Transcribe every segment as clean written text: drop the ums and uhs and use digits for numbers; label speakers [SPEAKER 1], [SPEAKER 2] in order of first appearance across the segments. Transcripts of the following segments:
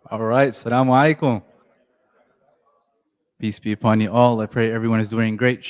[SPEAKER 1] All right. Assalamu alaikum. Peace be upon you all. I pray everyone is doing great.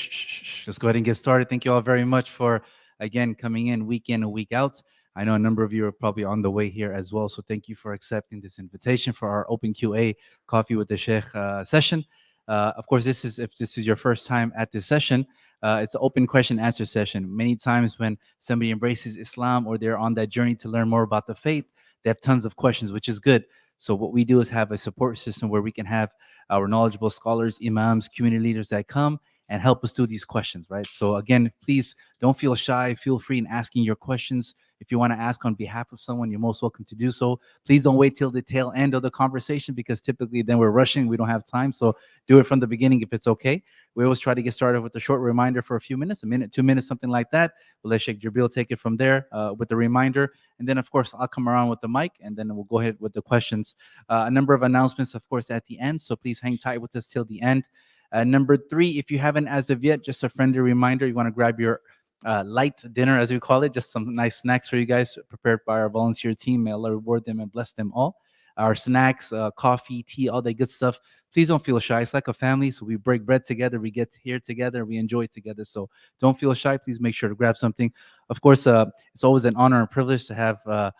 [SPEAKER 1] Let's go ahead and get started. Thank you all very much for, again, coming week in and week out. I know a number of you are probably on the way here as well. So thank you for accepting this invitation for our Open QA Coffee with the Sheikh session. Of course, if this is your first time at this session, it's an open question answer session. Many times when somebody embraces Islam or they're on that journey to learn more about the faith, they have tons of questions, which is good. So what we do is have a support system where we can have our knowledgeable scholars, imams, community leaders that come and help us through these questions, right? So again, please don't feel shy. Feel free in asking your questions. If you want to ask on behalf of someone, you're most welcome to do so. Please don't wait till the tail end of the conversation because typically then we're rushing. We don't have time. So do it from the beginning if it's okay. We always try to get started with a short reminder for a few minutes, a minute, 2 minutes, something like that. We'll let Shaykh Jibreel take it from there with the reminder. And then, of course, I'll come around with the mic and then we'll go ahead with the questions. A number of announcements, of course, at the end. So please hang tight with us till the end. Number 3, if you haven't as of yet, just a friendly reminder, you want to grab your light dinner, as we call it, just some nice snacks for you guys prepared by our volunteer team. May Allah reward them and bless them all. Our snacks, coffee, tea, all that good stuff. Please don't feel shy. It's like a family. So we break bread together. We get here together. We enjoy it together. So don't feel shy. Please make sure to grab something. Of course, it's always an honor and privilege to have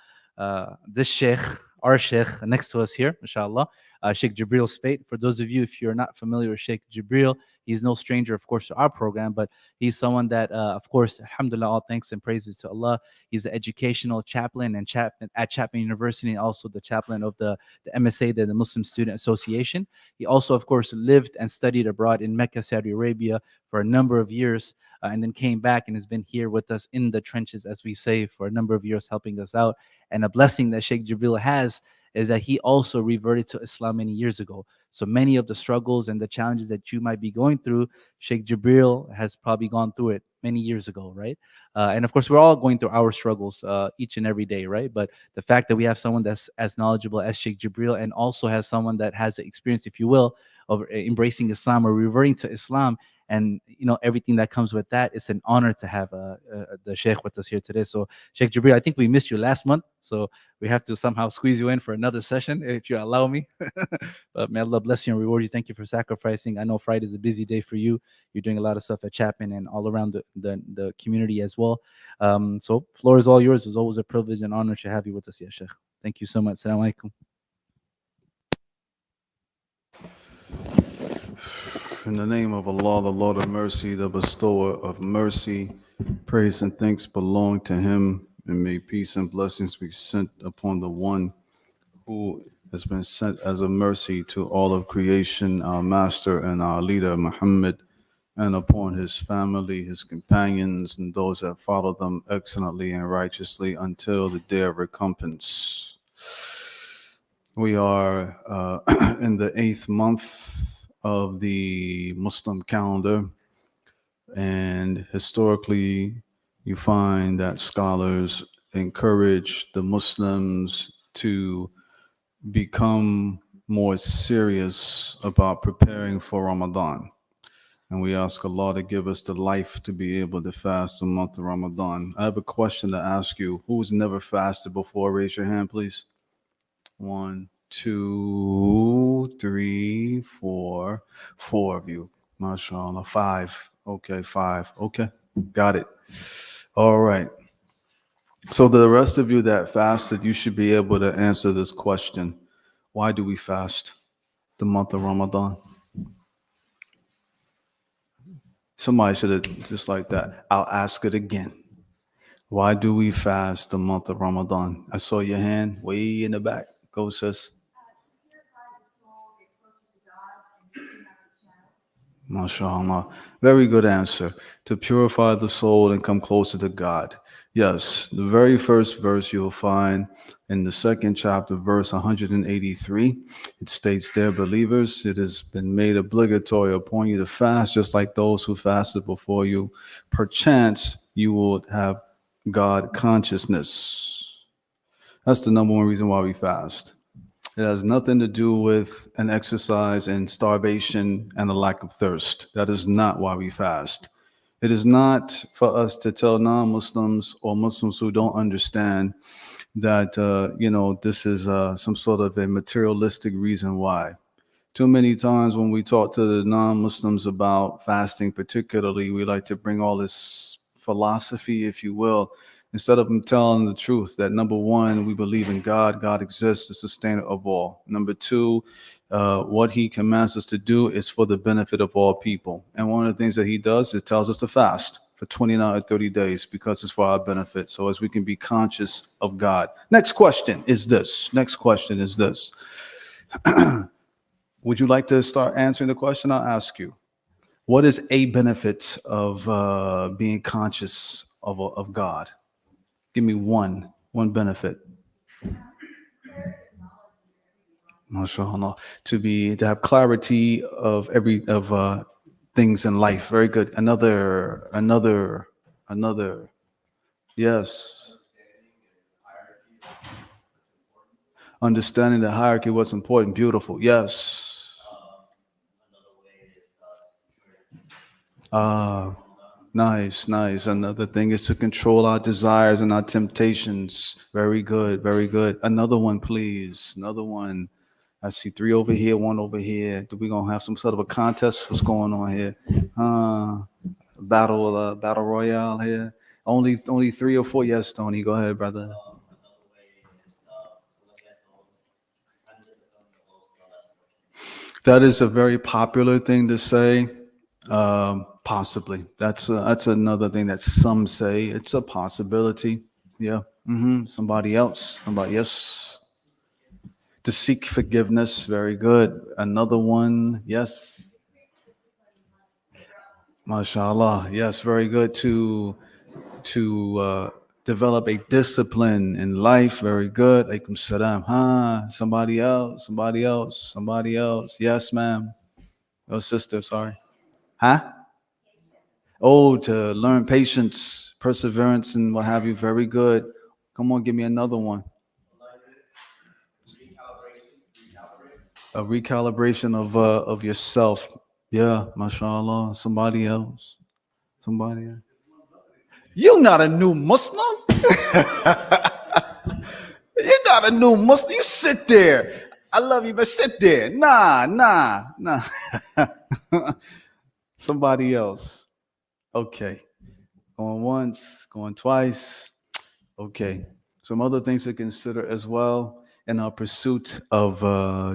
[SPEAKER 1] this sheikh, our sheikh, next to us here, inshallah. Shaykh Jibreel Speight. For those of you, if you're not familiar with Shaykh Jibreel, he's no stranger, of course, to our program, but he's someone that, of course, alhamdulillah, all thanks and praises to Allah. He's an educational chaplain at Chapman University, and also the chaplain of the MSA, the Muslim Student Association. He also, of course, lived and studied abroad in Mecca, Saudi Arabia for a number of years, and then came back and has been here with us in the trenches, as we say, for a number of years, helping us out. And a blessing that Shaykh Jibreel has is that he also reverted to Islam many years ago. So many of the struggles and the challenges that you might be going through, Shaykh Jibreel has probably gone through it many years ago, right? And of course, we're all going through our struggles each and every day, right? But the fact that we have someone that's as knowledgeable as Shaykh Jibreel and also has someone that has the experience, if you will, of embracing Islam or reverting to Islam, and everything that comes with that, it's an honor to have the Sheikh with us here today. So Shaykh Jibreel, I think we missed you last month, so we have to somehow squeeze you in for another session if you allow me. But may Allah bless you and reward you. Thank you for sacrificing. I know Friday is a busy day for you. You're doing a lot of stuff at Chapman and all around the community as well. So floor is all yours. It's always a privilege and honor to have you with us, ya Sheikh. Thank you so much. Assalamu alaikum.
[SPEAKER 2] In the name of Allah, the Lord of mercy, the bestower of mercy, praise and thanks belong to Him, and may peace and blessings be sent upon the one who has been sent as a mercy to all of creation, our master and our leader, Muhammad, and upon his family, his companions, and those that follow them excellently and righteously until the day of recompense. We are in the 8th month of the Muslim calendar, and historically you find that scholars encourage the Muslims to become more serious about preparing for Ramadan. And we ask Allah to give us the life to be able to fast the month of Ramadan. I have a question to ask you. Who's never fasted before? Raise your hand, please. 1, 2, 3, 4. 4 of you. MashaAllah. 5. Okay, 5. Okay, got it. All right. So the rest of you that fasted, you should be able to answer this question. Why do we fast the month of Ramadan? Somebody should have, just like that. I'll ask it again. Why do we fast the month of Ramadan? I saw your hand way in the back. Go, sis. MashaAllah. Very good answer. To purify the soul and come closer to God. Yes, the very first verse you'll find in the 2nd chapter, verse 183. It states there, believers, it has been made obligatory upon you to fast just like those who fasted before you. Perchance you will have God consciousness. That's the number one reason why we fast. It has nothing to do with an exercise in starvation and a lack of thirst. That is not why we fast. It is not for us to tell non-Muslims or Muslims who don't understand that this is some sort of a materialistic reason why. Too many times when we talk to the non-Muslims about fasting, particularly, we like to bring all this philosophy, if you will, instead of them telling the truth that number one, we believe in God. God exists, the sustainer of all. Number two, what he commands us to do is for the benefit of all people. And one of the things that he does is tells us to fast for 29 or 30 days because it's for our benefit. So as we can be conscious of God. Next question is this. Would you like to start answering the question? I'll ask you. What is a benefit of being conscious of God? Give me one benefit. MashaAllah. To have clarity of every of things in life. Very good. Another. Yes. Understanding the hierarchy, what's important. Beautiful. Yes. Uh, nice. Another thing is to control our desires and our temptations. Very good, very good. Another one, please. Another one. I see three over here, one over here. Do we gonna have some sort of a contest? What's going on here? Battle royale here. Only three or four. Yes, Tony. Go ahead, brother. That is a very popular thing to say. Possibly. That's another thing that some say. It's a possibility. Yeah. Somebody else. Somebody else. To seek forgiveness. Very good. Another one. Yes. MashaAllah. Yes. Very good. To develop a discipline in life. Very good. Alaikum salam. Somebody else. Somebody else. Yes, ma'am. Oh, sister. Sorry. Huh? Oh, to learn patience, perseverance, and what have you. Very good. Come on, give me another one. A recalibration of yourself. Yeah, mashallah. Somebody else. Somebody else. You're not a new Muslim. You're not a new Muslim. You sit there. I love you, but sit there. Nah. Somebody else. Okay. Going once, going twice. Okay. Some other things to consider as well in our pursuit of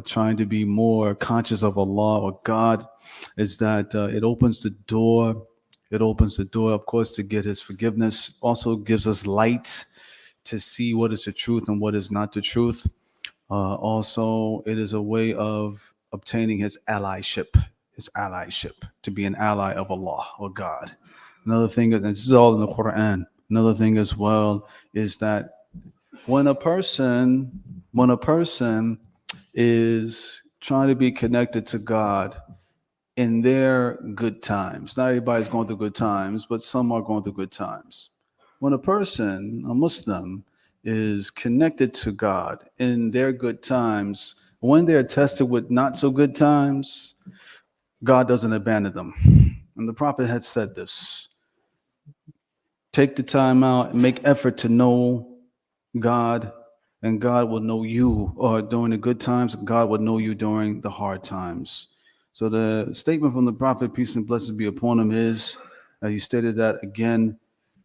[SPEAKER 2] trying to be more conscious of Allah or God is that it opens the door. It opens the door, of course, to get His forgiveness. Also gives us light to see what is the truth and what is not the truth. Also, it is a way of obtaining His allyship, to be an ally of Allah or God. Another thing, and this is all in the Quran. Another thing as well is that when a person is trying to be connected to God in their good times, not everybody's going through good times, but some are going through good times. When a Muslim, is connected to God in their good times, when they're tested with not so good times, God doesn't abandon them. And the Prophet had said this. Take the time out and make effort to know God, and God will know you. Or during the good times, God will know you during the hard times. So the statement from the Prophet, peace and blessings be upon him, is he stated that again.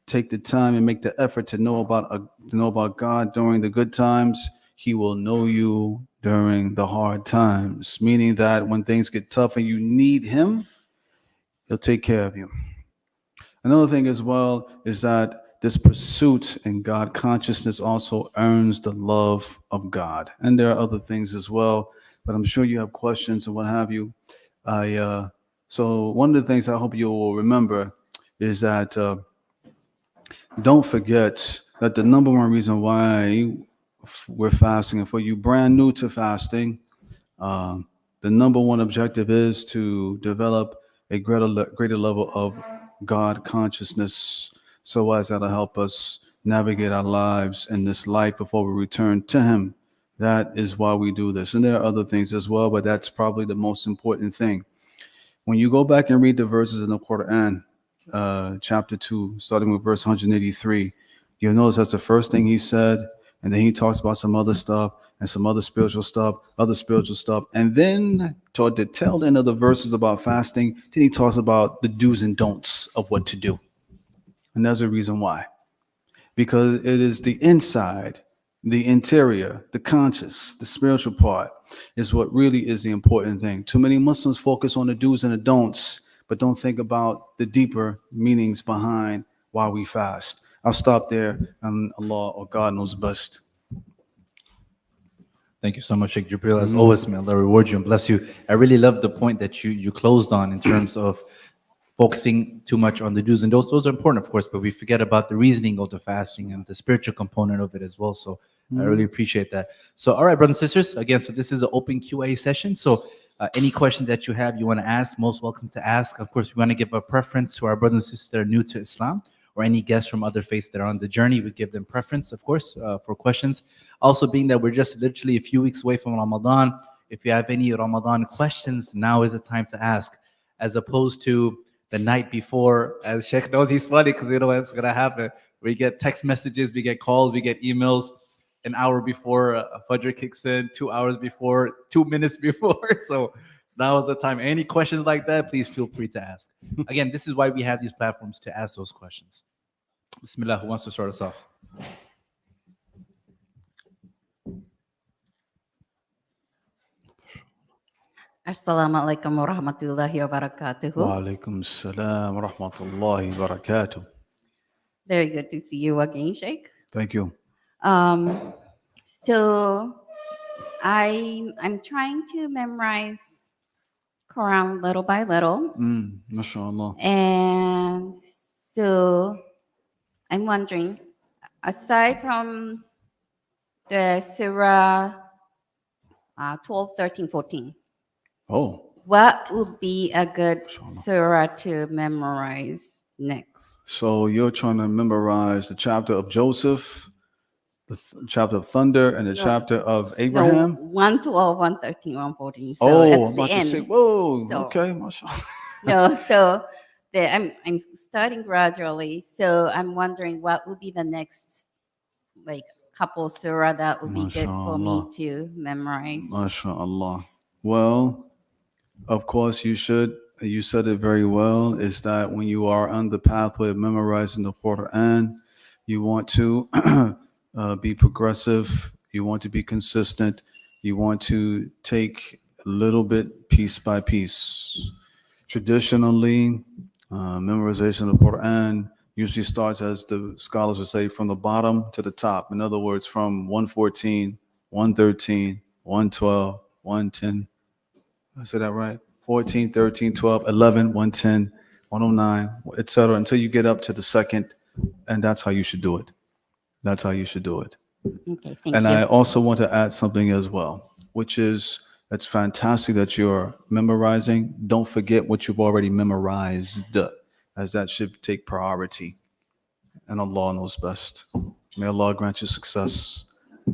[SPEAKER 2] Take the time and make the effort to know about God during the good times. He will know you during the hard times. Meaning that when things get tough and you need Him, He'll take care of you. Another thing as well is that this pursuit in God consciousness also earns the love of God. And there are other things as well, but I'm sure you have questions and what have you. So one of the things I hope you will remember is that don't forget that the number one reason why we're fasting, and for you brand new to fasting, the number one objective is to develop a greater level of God consciousness, so as that'll help us navigate our lives in this life before we return to Him. That is why we do this. And there are other things as well, but that's probably the most important thing. When you go back and read the verses in the Quran, chapter 2, starting with verse 183, you'll notice that's the first thing He said. And then he talks about some other stuff and some other spiritual stuff, other spiritual stuff. And then toward the tail end of the verses about fasting, then he talks about the do's and don'ts of what to do. And there's a reason why. Because it is the inside, the interior, the conscious, the spiritual part is what really is the important thing. Too many Muslims focus on the do's and the don'ts, but don't think about the deeper meanings behind why we fast. I'll stop there, and Allah or God knows best.
[SPEAKER 1] Thank you so much, Sheikh Jibreel. As always, may Allah reward you and bless you. I really love the point that you closed on in terms of focusing too much on the do's and don'ts. Those are important, of course, but we forget about the reasoning of the fasting and the spiritual component of it as well. So I really appreciate that. So, all right, brothers and sisters, again, so this is an open QA session. So any questions that you have, you want to ask, most welcome to ask. Of course, we want to give a preference to our brothers and sisters that are new to Islam, or any guests from other faiths that are on the journey. We give them preference, of course, for questions. Also, being that we're just literally a few weeks away from Ramadan, if you have any Ramadan questions, now is the time to ask, as opposed to the night before. As Sheikh knows, he's funny because you know what's going to happen. We get text messages, we get calls, we get emails an hour before Fajr kicks in, 2 hours before, 2 minutes before. So now is the time. Any questions like that, please feel free to ask. Again, this is why we have these platforms, to ask those questions. Bismillah, who wants to start us off?
[SPEAKER 3] Assalamu alaikum wa rahmatullahi wa barakatuhu.
[SPEAKER 2] Wa alaikum salam wa rahmatullahi wa barakatuh.
[SPEAKER 3] Very good to see you again, Sheikh.
[SPEAKER 2] Thank you.
[SPEAKER 3] So I'm trying to memorize Quran little by little,
[SPEAKER 2] MashaAllah.
[SPEAKER 3] and so I'm wondering, aside from the Surah 12, 13, 14,
[SPEAKER 2] Oh,
[SPEAKER 3] what would be a good
[SPEAKER 2] Inshallah.
[SPEAKER 3] surah to memorize next?
[SPEAKER 2] so you're trying to memorize the chapter of Joseph, the chapter of thunder, and the
[SPEAKER 3] No.
[SPEAKER 2] chapter of
[SPEAKER 3] No,
[SPEAKER 2] Abraham?
[SPEAKER 3] 112, 113, 114. So
[SPEAKER 2] Oh,
[SPEAKER 3] that's
[SPEAKER 2] I'm
[SPEAKER 3] the
[SPEAKER 2] about to
[SPEAKER 3] end.
[SPEAKER 2] say, whoa,
[SPEAKER 3] So-
[SPEAKER 2] okay, mashallah.
[SPEAKER 3] No, so I'm starting gradually. So I'm wondering what would be the next like couple surah that would be good for me
[SPEAKER 2] MashaAllah.
[SPEAKER 3] to memorize.
[SPEAKER 2] MashaAllah. Well, of course, you should. You said it very well. Is that when you are on the pathway of memorizing the Quran, you want to be progressive. You want to be consistent. You want to take a little bit piece by piece. Traditionally, memorization of the Quran usually starts, as the scholars would say, from the bottom to the top. In other words, from 114, 113, 112, 110. I said that right? 14, 13, 12, 11, 110, 109, etc. until you get up to the second. And that's how you should do it. That's how you should do it.
[SPEAKER 3] Okay, thank
[SPEAKER 2] And
[SPEAKER 3] you.
[SPEAKER 2] I also want to add something as well, which is it's fantastic that you're memorizing. Don't forget what you've already memorized, as that should take priority. And Allah knows best. May Allah grant you success.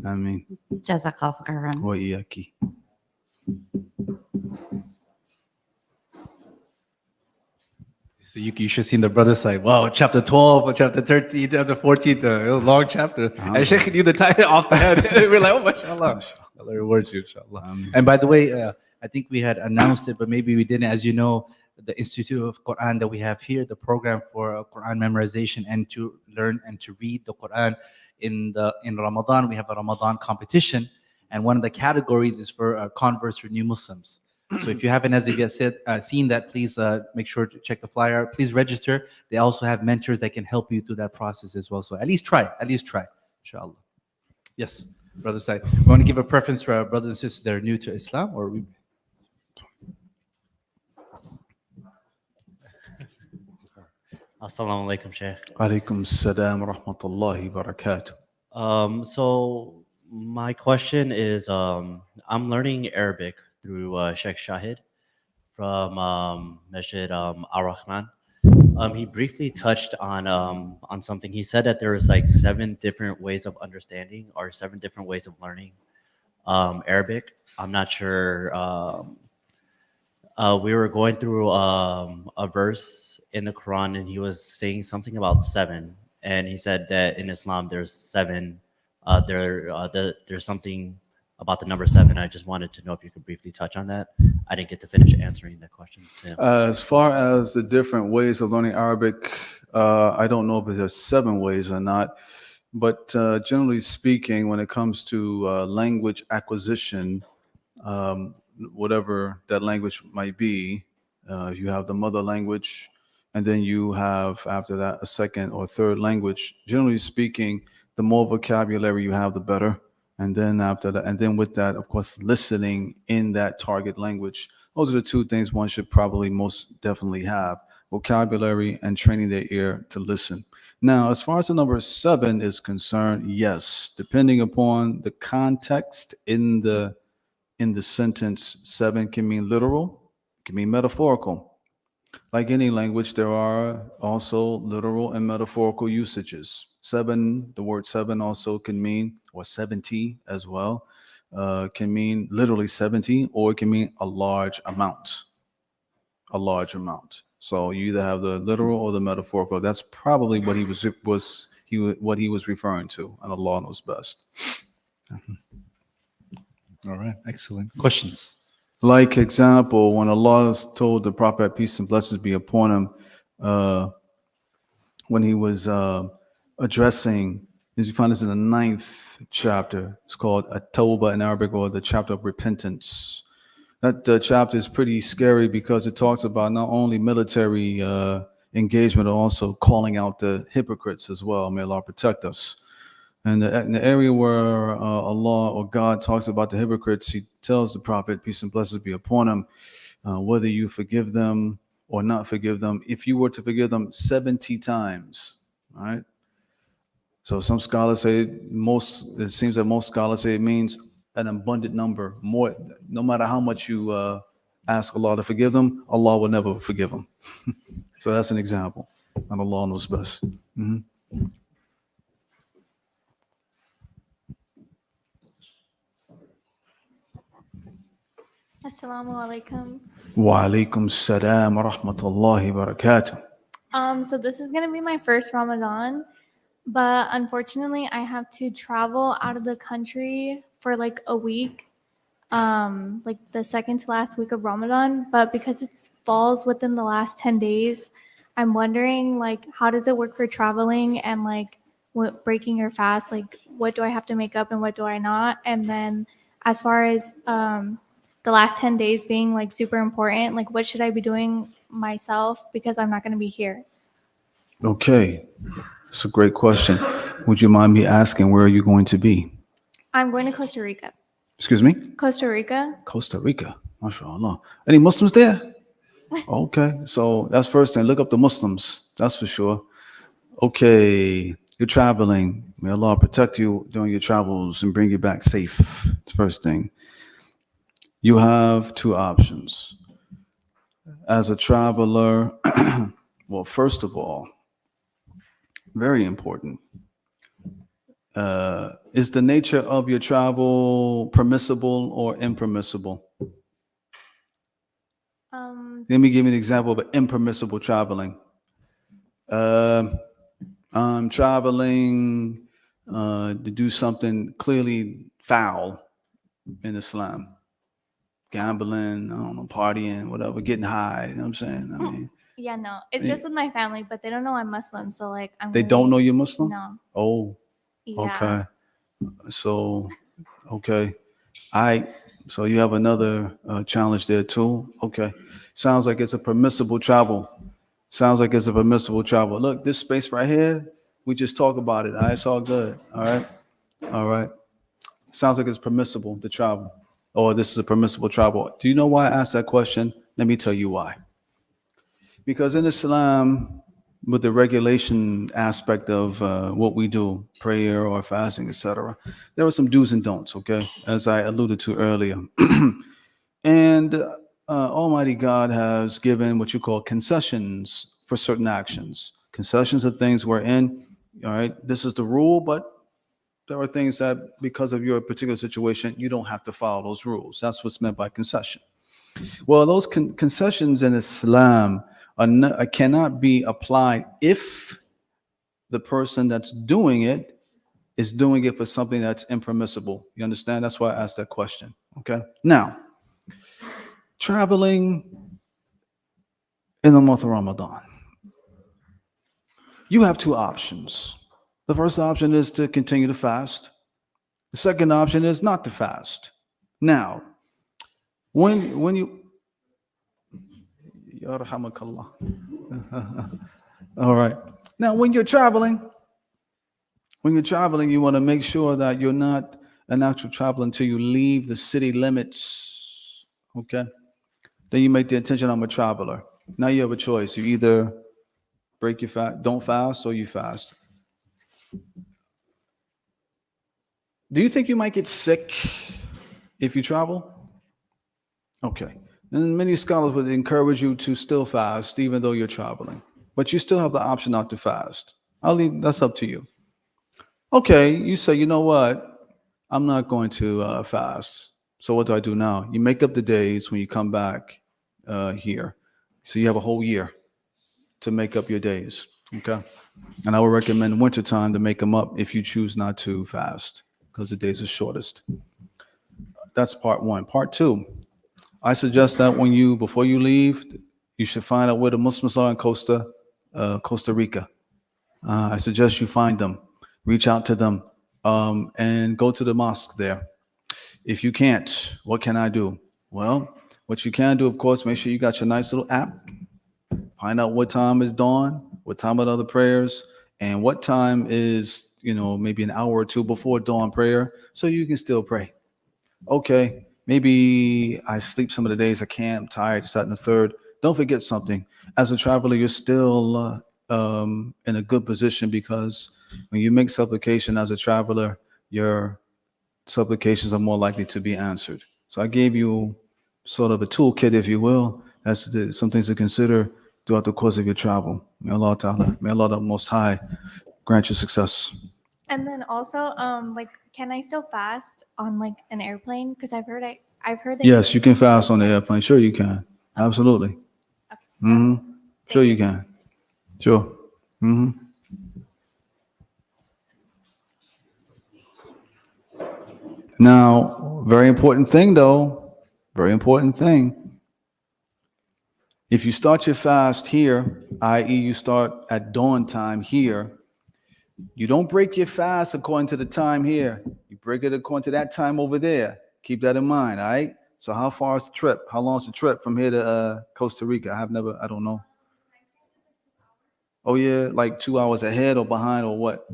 [SPEAKER 2] Ameen.
[SPEAKER 3] Jazakallah khairan.
[SPEAKER 2] Wa iyaki.
[SPEAKER 1] So you should see the brother side. Wow, chapter 12, or chapter 13, chapter 14, the long chapter. And Sheikh knew the title off the head. We're like, oh, mashallah. Allah reward you, inshallah. And by the way, I think we had announced it, but maybe we didn't. As you know, the Institute of Quran that we have here, the program for Quran memorization and to learn and to read the Quran in Ramadan, we have a Ramadan competition. And one of the categories is for converts or new Muslims. So if you haven't as of yet seen that, please make sure to check the flyer. Please register. They also have mentors that can help you through that process as well. So at least try, inshallah. Yes, brother Said. We want to give a preference to our brothers and sisters that are new to Islam, or we...
[SPEAKER 4] Assalamu alaikum, Shaykh.
[SPEAKER 2] Alaikum salam wa rahmatullahi wa barakatuh.
[SPEAKER 4] So my question is, I'm learning Arabic through Sheikh Shahid from Masjid Ar-Rahman. He briefly touched on something. He said that there is like 7 different ways of understanding or 7 different ways of learning Arabic. I'm not sure. We were going through a verse in the Quran, and he was saying something about 7, and he said that in Islam there's 7 There's something about the number 7. I just wanted to know if you could briefly touch on that. I didn't get to finish answering the question to him.
[SPEAKER 2] As far as the different ways of learning Arabic, I don't know if there's 7 ways or not, but generally speaking, when it comes to language acquisition, um, whatever that language might be, you have the mother language, and then you have after that a second or third language. Generally speaking, the more vocabulary you have, the better. And then after that, and then with that, of course, listening in that target language. Those are the 2 things one should probably most definitely have: vocabulary and training their ear to listen. Now, as far as the number 7 is concerned, yes, depending upon the context in the sentence, 7 can mean literal, can mean metaphorical. Like any language, there are also literal and metaphorical usages. 7, the word 7 also can mean, or 70 as well, can mean literally 70, or it can mean a large amount. A large amount. So you either have the literal or the metaphorical. That's probably what what he was referring to, and Allah knows best.
[SPEAKER 1] All right, excellent questions.
[SPEAKER 2] Like example, when Allah told the Prophet, peace and blessings be upon him, when he was addressing, as you find this in the 9th chapter, it's called At-Tawbah in Arabic, or the chapter of repentance. That chapter is pretty scary because it talks about not only military engagement, but also calling out the hypocrites as well. May Allah protect us. And in the area where Allah or God talks about the hypocrites, he tells the Prophet, peace and blessings be upon him, whether you forgive them or not forgive them, if you were to forgive them 70 times, all right? So some scholars say, it seems that most scholars say it means an abundant number, more, no matter how much you ask Allah to forgive them, Allah will never forgive them. So that's an example, and Allah knows best.
[SPEAKER 5] Assalamu alaikum.
[SPEAKER 2] Wa alaikum salam wa rahmatullahi wa barakatuh.
[SPEAKER 5] So this is gonna be my first Ramadan, but unfortunately I have to travel out of the country for like a week, like the second to last week of Ramadan. But because it falls within the last 10 days, I'm wondering like how does it work for traveling and like breaking your fast? Like what do I have to make up and what do I not? And then as far as the last 10 days being like super important, like what should I be doing myself because I'm not going to be here?
[SPEAKER 2] Okay, that's a great question. Would you mind me asking, where are you going to be?
[SPEAKER 5] I'm going to Costa Rica.
[SPEAKER 2] Excuse me?
[SPEAKER 5] Costa Rica.
[SPEAKER 2] Costa Rica. MashaAllah. Any Muslims there? Okay, so that's first thing. Look up the Muslims. That's for sure. Okay, you're traveling. May Allah protect you during your travels and bring you back safe. First thing. You have 2 options. As a traveler, well, first of all, very important, is the nature of your travel permissible or impermissible? Let me give you an example of impermissible traveling. I'm traveling to do something clearly foul in Islam. Gambling, I don't know, partying, whatever, getting high, you know what I'm saying? I mean,
[SPEAKER 5] Yeah, no, it's just with my family, but they don't know I'm Muslim. So like,
[SPEAKER 2] they don't know you're Muslim?
[SPEAKER 5] No.
[SPEAKER 2] Oh,
[SPEAKER 5] Yeah.
[SPEAKER 2] okay. So, okay. So you have another challenge there too? Okay. Sounds like it's a permissible travel. Sounds like it's a permissible travel. Look, this space right here, we just talk about it. All right, it's all good. All right. All right. Sounds like it's permissible to travel. Or this is a permissible travel. Do you know why I asked that question? Let me tell you why. Because in Islam, with the regulation aspect of what we do, prayer or fasting, etc., there are some do's and don'ts, okay, as I alluded to earlier. And Almighty God has given what you call concessions for certain actions. Concessions are things wherein, all right, this is the rule, but there are things that because of your particular situation, you don't have to follow those rules. That's what's meant by concession. Well, those concessions in Islam cannot be applied if the person that's doing it is doing it for something that's impermissible. You understand? That's why I asked that question. Okay. Now, traveling in the month of Ramadan, you have two options. The first option is to continue to fast. The second option is not to fast. Now, when you Yarhamakallah. All right. Now, when you're traveling, you want to make sure that you're not an actual traveler until you leave the city limits. Okay. Then you make the intention, I'm a traveler. Now you have a choice. You either break your fast, don't fast, or you fast. Do you think you might get sick if you travel? Okay. And many scholars would encourage you to still fast even though you're traveling. But you still have the option not to fast. That's up to you. Okay, you say, you know what? I'm not going to fast. So what do I do now? You make up the days when you come back here. So you have a whole year to make up your days. Okay. And I would recommend wintertime to make them up if you choose not to fast because the days are shortest. That's part one. Part two, I suggest that before you leave, you should find out where the Muslims are in Costa Rica. I suggest you find them, reach out to them, and go to the mosque there. If you can't, what can I do? Well, what you can do, of course, make sure you got your nice little app. Find out what time is dawn, what time are the other prayers, and what time is, maybe an hour or two before dawn prayer, so you can still pray. Okay, maybe I sleep some of the days I can't, I'm tired, it's that and the third. Don't forget something. As a traveler, you're still in a good position because when you make supplication as a traveler, your supplications are more likely to be answered. So I gave you sort of a toolkit, if you will, as to some things to consider throughout the course of your travel. May Allah the Most High grant you success.
[SPEAKER 5] And then also, can I still fast on like an airplane? Because I've heard that.
[SPEAKER 2] Yes, you can fast on the airplane. Sure, you can. Absolutely.
[SPEAKER 5] Okay.
[SPEAKER 2] Sure, you can. Sure. Now, very important thing, though. Very important thing. If you start your fast here, i.e., you start at dawn time here, you don't break your fast according to the time here. You break it according to that time over there. Keep that in mind, all right? So how far is the trip? How long is the trip from here to Costa Rica? I don't know. Oh, yeah, like 2 hours ahead or behind or what?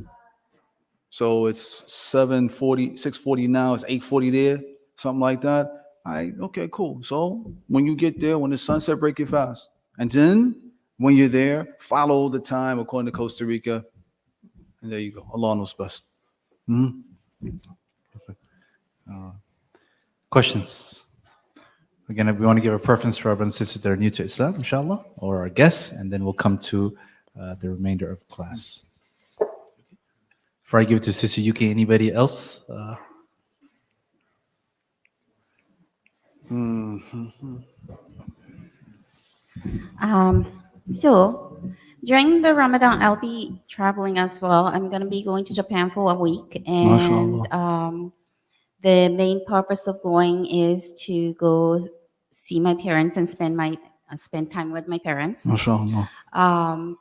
[SPEAKER 2] So it's 7:40, 6:40 now, it's 8:40 there, something like that. All right, okay, cool. So when you get there, when the sunset, break your fast. And then when you're there, follow the time according to Costa Rica. And there you go. Allah knows best.
[SPEAKER 1] Questions? Again, we want to give a preference for our brothers and sisters that are new to Islam, inshallah, or our guests, and then we'll come to the remainder of class. Before I give it to Sister Yuki, anybody else?
[SPEAKER 3] So during the Ramadan, I'll be traveling as well. I'm going to be going to Japan for a week, and the main purpose of going is to go see my parents and spend time with my parents.
[SPEAKER 2] MashaAllah.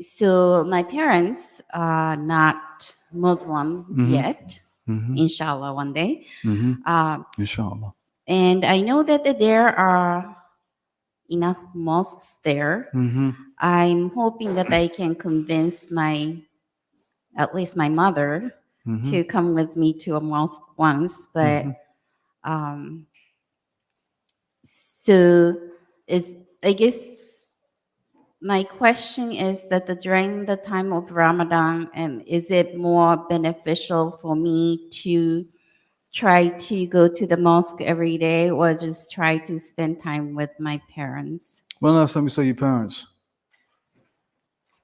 [SPEAKER 3] So my parents are not Muslim yet. Inshallah, one day.
[SPEAKER 2] Inshallah.
[SPEAKER 3] And I know that there are enough mosques there. I'm hoping that I can convince at least my mother to come with me to a mosque once. But I guess my question is that during the time of Ramadan, and is it more beneficial for me to try to go to the mosque every day or just try to spend time with my parents?
[SPEAKER 2] When last time you saw your parents?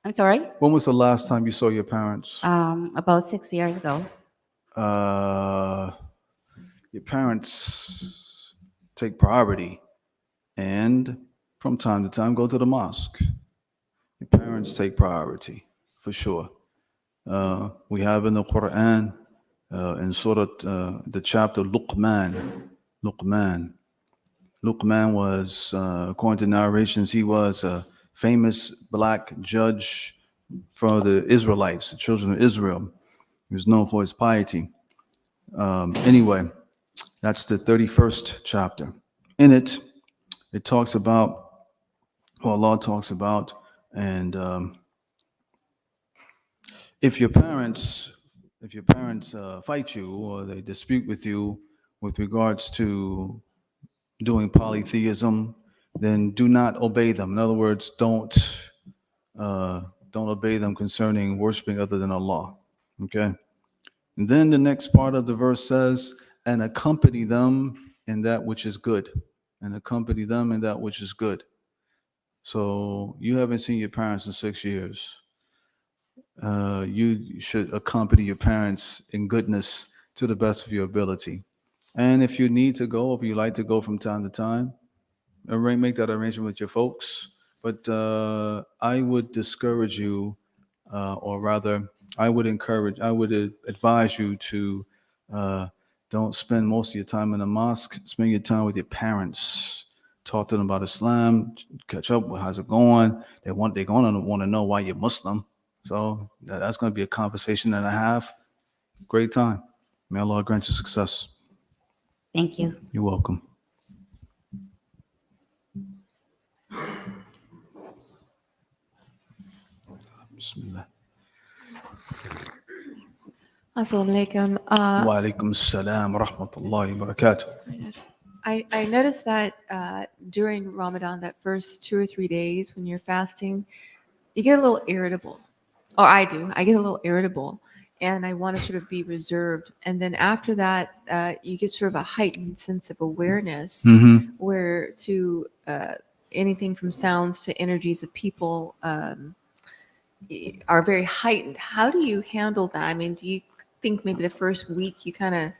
[SPEAKER 3] I'm sorry?
[SPEAKER 2] When was the last time you saw your parents?
[SPEAKER 3] About 6 years ago.
[SPEAKER 2] Your parents take priority and from time to time go to the mosque. Your parents take priority, for sure. We have in the Quran, in Surah, the chapter Luqman. Luqman. Luqman was, according to narrations, he was a famous black judge for the Israelites, the children of Israel. He was known for his piety. Anyway, that's the 31st chapter. In it, it talks about, well, Allah talks about, and if your parents, fight you or they dispute with you with regards to doing polytheism, then do not obey them. In other words, don't obey them concerning worshiping other than Allah. Okay. And then the next part of the verse says, and accompany them in that which is good. And accompany them in that which is good. So you haven't seen your parents in 6 years. You should accompany your parents in goodness to the best of your ability. And if you need to go, if you like to go from time to time, make that arrangement with your folks. But I would discourage you, or rather, I would advise you to don't spend most of your time in the mosque. Spend your time with your parents. Talk to them about Islam. Catch up with how's it going. They're going to want to know why you're Muslim. So that's going to be a conversation and a half. Great time. May Allah grant you success.
[SPEAKER 3] Thank you.
[SPEAKER 2] You're welcome. Bismillah.
[SPEAKER 6] Assalamu alaikum.
[SPEAKER 2] Wa alaikum assalam wa rahmatullahi wa barakatuh.
[SPEAKER 6] I noticed that during Ramadan, that first 2 or 3 days when you're fasting, you get a little irritable. Or I do. I get a little irritable. And I want to sort of be reserved. And then after that, you get sort of a heightened sense of awareness where to anything from sounds to energies of people are very heightened. How do you handle that? I mean, do you think maybe the first week you kind of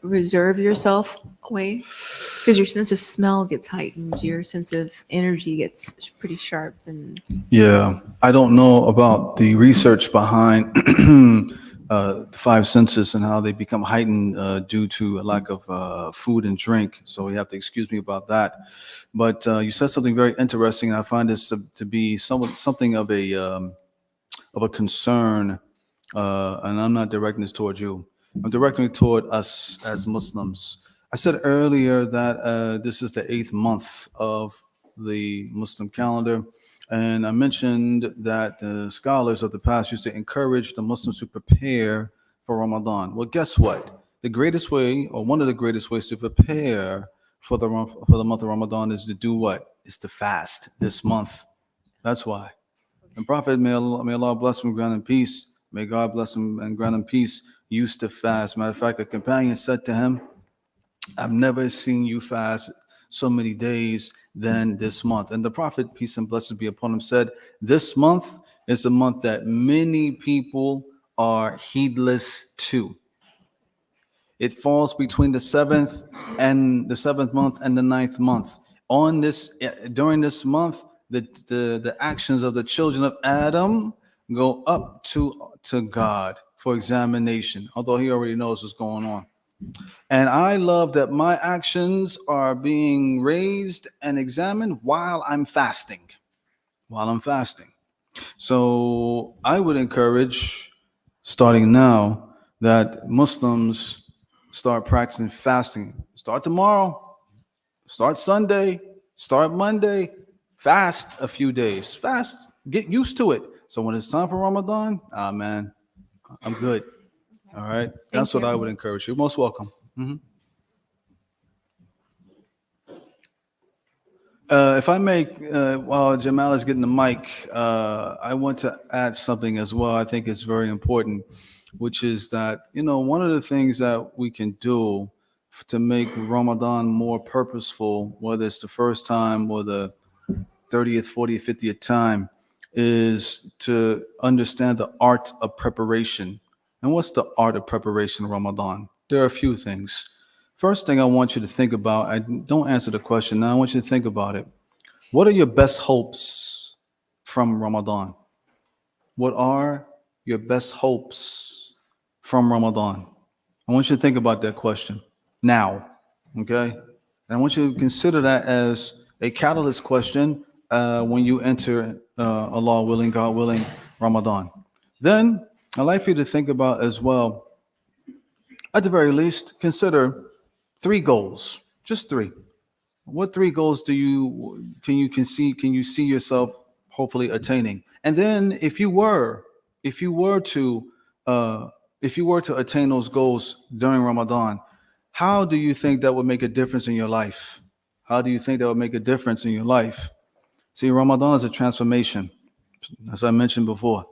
[SPEAKER 6] reserve yourself away? Because your sense of smell gets heightened, your sense of energy gets pretty sharp. And
[SPEAKER 2] yeah, I don't know about the research behind the five senses and how they become heightened due to a lack of food and drink. So you have to excuse me about that. But you said something very interesting, and I find this to be something of a concern. And I'm not directing this towards you. I'm directing it toward us as Muslims. I said earlier that this is the 8th month of the Muslim calendar. And I mentioned that scholars of the past used to encourage the Muslims to prepare for Ramadan. Well, guess what? The greatest way, or one of the greatest ways to prepare for the month of Ramadan is to do what? Is to fast this month. That's why. And Prophet, may Allah bless him and grant him peace. May God bless him and grant him peace. Used to fast. Matter of fact, a companion said to him, I've never seen you fast so many days than this month. And the Prophet, peace and blessings be upon him, said, this month is a month that many people are heedless to. It falls between the 7th month and the 9th month. During this month, the actions of the children of Adam go up to God for examination, although he already knows what's going on. And I love that my actions are being raised and examined while I'm fasting. So I would encourage, starting now, that Muslims start practicing fasting. Start tomorrow, start Sunday, start Monday, fast a few days. Fast, get used to it. So when it's time for Ramadan, man, I'm good. All right. That's what I would encourage you. Most welcome. If I may, while Jamal is getting the mic, I want to add something as well. I think it's very important, which is that, one of the things that we can do to make Ramadan more purposeful, whether it's the first time or the 30th, 40th, 50th time, is to understand the art of preparation. And what's the art of preparation in Ramadan? There are a few things. First thing I want you to think about, I don't answer the question now, I want you to think about it. What are your best hopes from Ramadan? What are your best hopes from Ramadan? I want you to think about that question now, okay? And I want you to consider that as a catalyst question when you enter, Allah willing, God willing, Ramadan. Then I'd like for you to think about as well, at the very least, consider three goals, just three. What three goals can you see yourself hopefully attaining? And then if you were to uh, attain those goals during Ramadan, how do you think that would make a difference in your life? How do you think that would make a difference in your life? See, Ramadan is a transformation, as I mentioned before.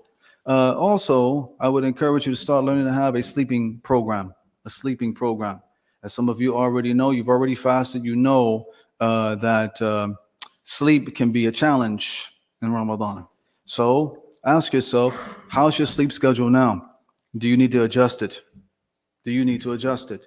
[SPEAKER 2] Also, I would encourage you to start learning to have a sleeping program, a sleeping program. As some of you already know, you've already fasted, you know that sleep can be a challenge in Ramadan. So ask yourself, how's your sleep schedule now? Do you need to adjust it? Do you need to adjust it?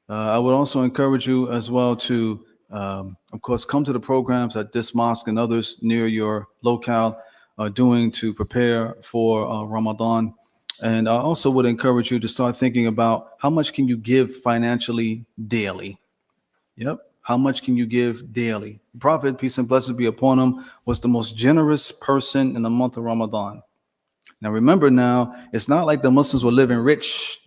[SPEAKER 2] I would also encourage you as well to, of course, come to the programs that this mosque and others near your locale are doing to prepare for Ramadan. And I also would encourage you to start thinking about how much can you give financially daily. Yep. How much can you give daily? Prophet, peace and blessings be upon him, was the most generous person in the month of Ramadan. Now remember now, it's not like the Muslims were living rich.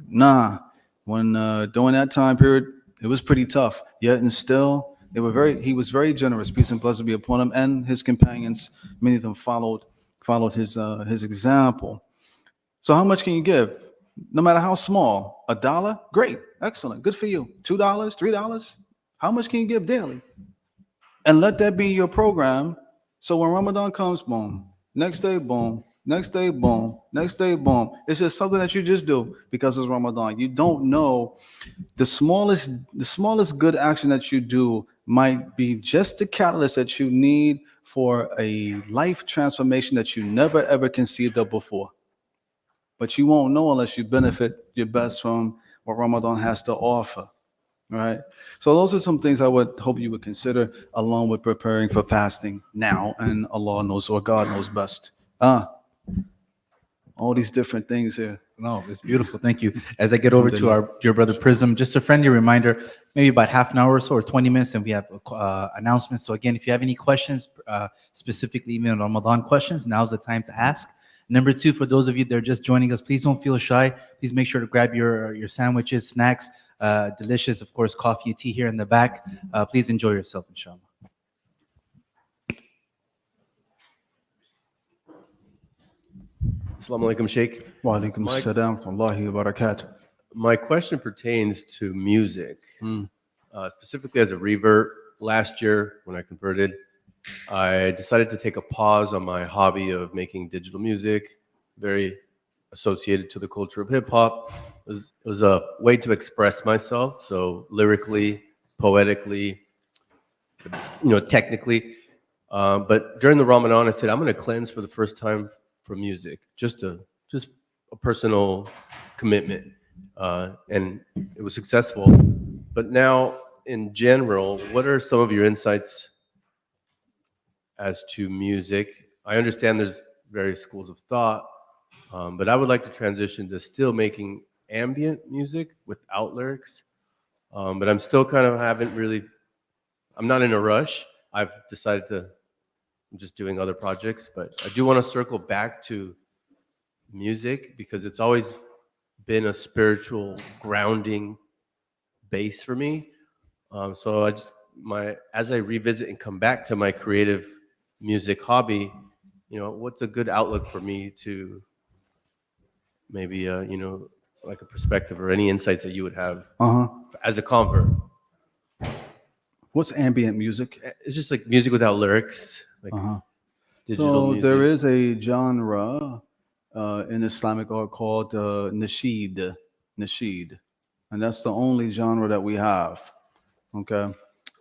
[SPEAKER 2] Nah, when during that time period, it was pretty tough. Yet and still, he was very generous. Peace and blessings be upon him and his companions. Many of them followed his example. So how much can you give? No matter how small, $1, great, excellent, good for you. $2, $3, how much can you give daily? And let that be your program. So when Ramadan comes, boom, next day, boom, next day, boom, next day, boom. It's just something that you just do because it's Ramadan. You don't know the smallest good action that you do might be just the catalyst that you need for a life transformation that you never ever conceived of before. But you won't know unless you benefit your best from what Ramadan has to offer. Right. So those are some things I would hope you would consider along with preparing for fasting now, and Allah knows or God knows best. All these different things here.
[SPEAKER 1] No, it's beautiful. Thank you. As I get over to our dear brother Prism, just a friendly reminder, maybe about half an hour or so, or 20 minutes, and we have announcements. So again, if you have any questions, specifically even Ramadan questions, now's the time to ask. Number two, for those of you that are just joining us, please don't feel shy. Please make sure to grab your sandwiches, snacks, delicious, of course, coffee, tea here in the back. Please enjoy yourself, inshallah.
[SPEAKER 7] Assalamu alaikum, Sheikh.
[SPEAKER 2] Wa alaikum assalam wa rahmatullahi wa barakatuh.
[SPEAKER 7] My question pertains to music, specifically as a revert. Last year, when I converted, I decided to take a pause on my hobby of making digital music, very associated to the culture of hip hop. It was a way to express myself, so lyrically, poetically, technically. But during the Ramadan, I said I'm going to cleanse for the first time from music, just a personal commitment, and it was successful. But now, in general, what are some of your insights as to music? I understand there's various schools of thought, but I would like to transition to still making ambient music without lyrics. But I'm still I'm not in a rush. I've decided I'm just doing other projects, but I do want to circle back to music because it's always been a spiritual grounding base for me. So as I revisit and come back to my creative music hobby, what's a good outlook for me to maybe, like a perspective or any insights that you would have as a convert?
[SPEAKER 2] What's ambient music?
[SPEAKER 7] It's just like music without lyrics, like digital music.
[SPEAKER 2] There is a genre in Islamic art called nasheed, and that's the only genre that we have. Okay,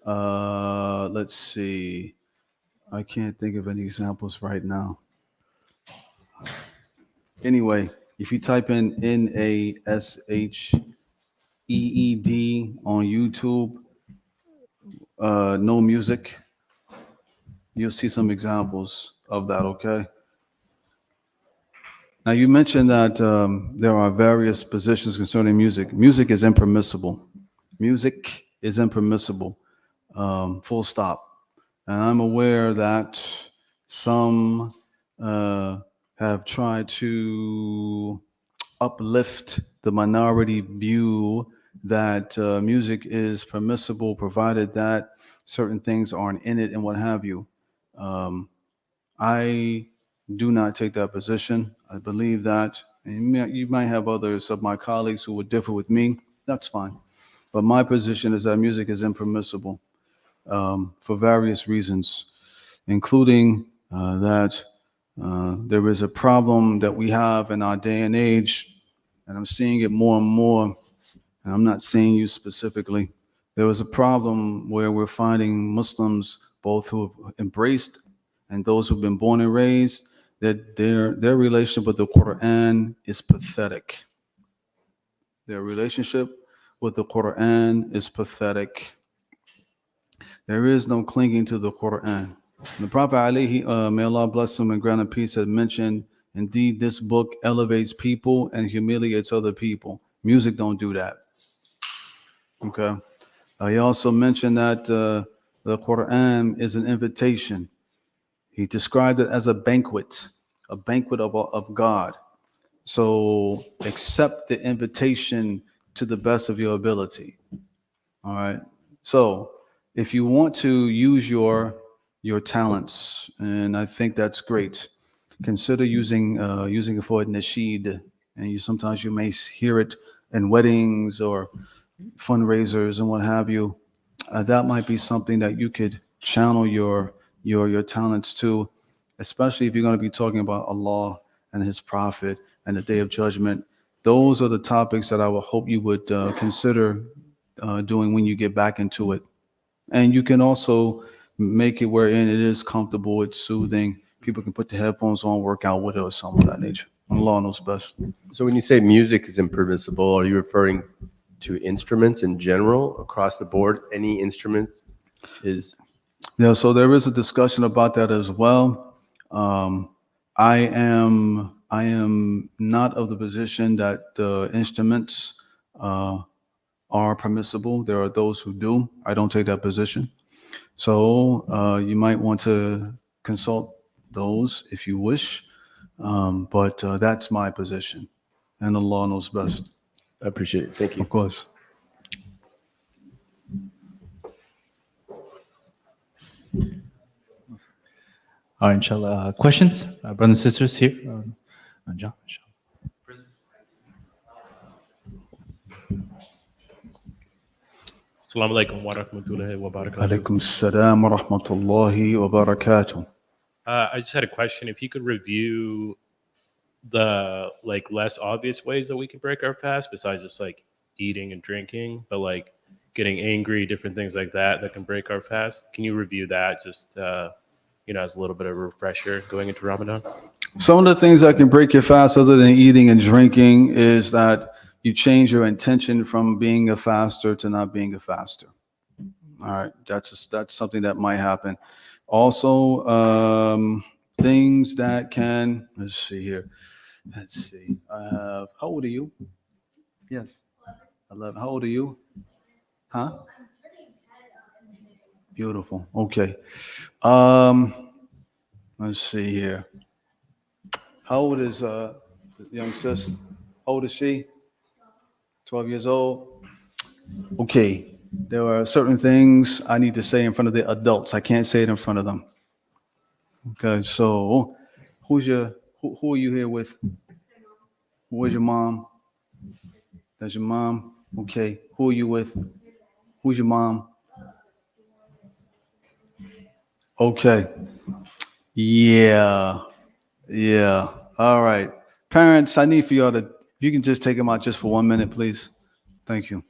[SPEAKER 2] let's see. I can't think of any examples right now. Anyway, if you type in NASHEED on YouTube, no music, you'll see some examples of that, okay? Now, you mentioned that there are various positions concerning music. Music is impermissible. Music is impermissible, full stop. And I'm aware that some have tried to uplift the minority view that music is permissible provided that certain things aren't in it and what have you. Um, I do not take that position. I believe that, and you might have others of my colleagues who would differ with me. That's fine. But my position is that music is impermissible for various reasons, including that there is a problem that we have in our day and age, and I'm seeing it more and more, and I'm not saying you specifically. There is a problem where we're finding Muslims, both who have embraced and those who've been born and raised, that their relationship with the Quran is pathetic. Their relationship with the Quran is pathetic. There is no clinging to the Quran. The Prophet may Allah bless him and grant him peace, had mentioned, indeed, this book elevates people and humiliates other people. Music don't do that. Okay. He also mentioned that the Quran is an invitation. He described it as a banquet of God. So accept the invitation to the best of your ability. All right. So if you want to use your talents, and I think that's great, consider using it for a nasheed. And sometimes you may hear it in weddings or fundraisers and what have you. That might be something that you could channel your talents to, especially if you're going to be talking about Allah and His Prophet and the Day of Judgment. Those are the topics that I would hope you would consider doing when you get back into it. And you can also make it wherein it is comfortable, it's soothing. People can put the headphones on, work out with it, or something of that nature. Allah knows best.
[SPEAKER 7] So when you say music is impermissible, are you referring to instruments in general across the board? Any instrument is?
[SPEAKER 2] Yeah, so there is a discussion about that as well. I am not of the position that instruments are permissible. There are those who do. I don't take that position. So you might want to consult those if you wish. But that's my position. And Allah knows best.
[SPEAKER 7] I appreciate it. Thank you.
[SPEAKER 2] Of course.
[SPEAKER 1] All right, inshallah. Questions? Brothers and sisters here? John, inshallah.
[SPEAKER 8] Assalamu alaikum wa rahmatullahi wa barakatuh.
[SPEAKER 2] Alaikum salam wa rahmatullahi wa barakatuh.
[SPEAKER 8] I just had a question. If you could review the less obvious ways that we can break our fast, besides just eating and drinking, but getting angry, different things like that can break our fast. Can you review that just as a little bit of a refresher going into Ramadan?
[SPEAKER 2] Some of the things that can break your fast other than eating and drinking is that you change your intention from being a faster to not being a faster. All right, that's something that might happen. Also, things that can, let's see. How old are you? Yes. 11. How old are you? Huh? Beautiful. Okay. Let's see here. How old is the young sis? How old is she? 12 years old. Okay. There are certain things I need to say in front of the adults. I can't say it in front of them. Okay. So who are you here with? Where's your mom? That's your mom. Okay. Who are you with? Who's your mom? Okay. Yeah. All right. Parents, I need for y'all to, if you can just take them out just for 1 minute, please. Thank you.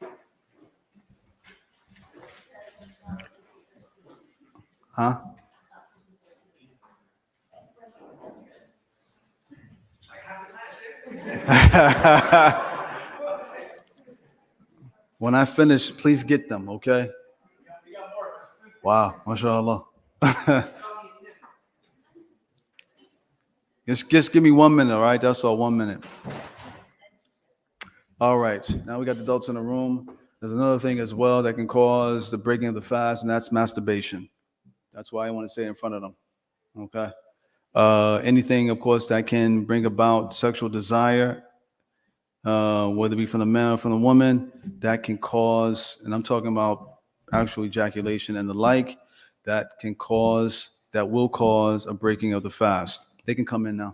[SPEAKER 2] Huh? When I finish, please get them, okay? Wow, mashallah. Just give me 1 minute, all right? That's all, 1 minute. All right, now we got the adults in the room. There's another thing as well that can cause the breaking of the fast, and that's masturbation. That's why I want to say it in front of them, okay? Anything, of course, that can bring about sexual desire, whether it be from the man or from the woman, that can cause, and I'm talking about actual ejaculation and the like, that will cause a breaking of the fast. They can come in now.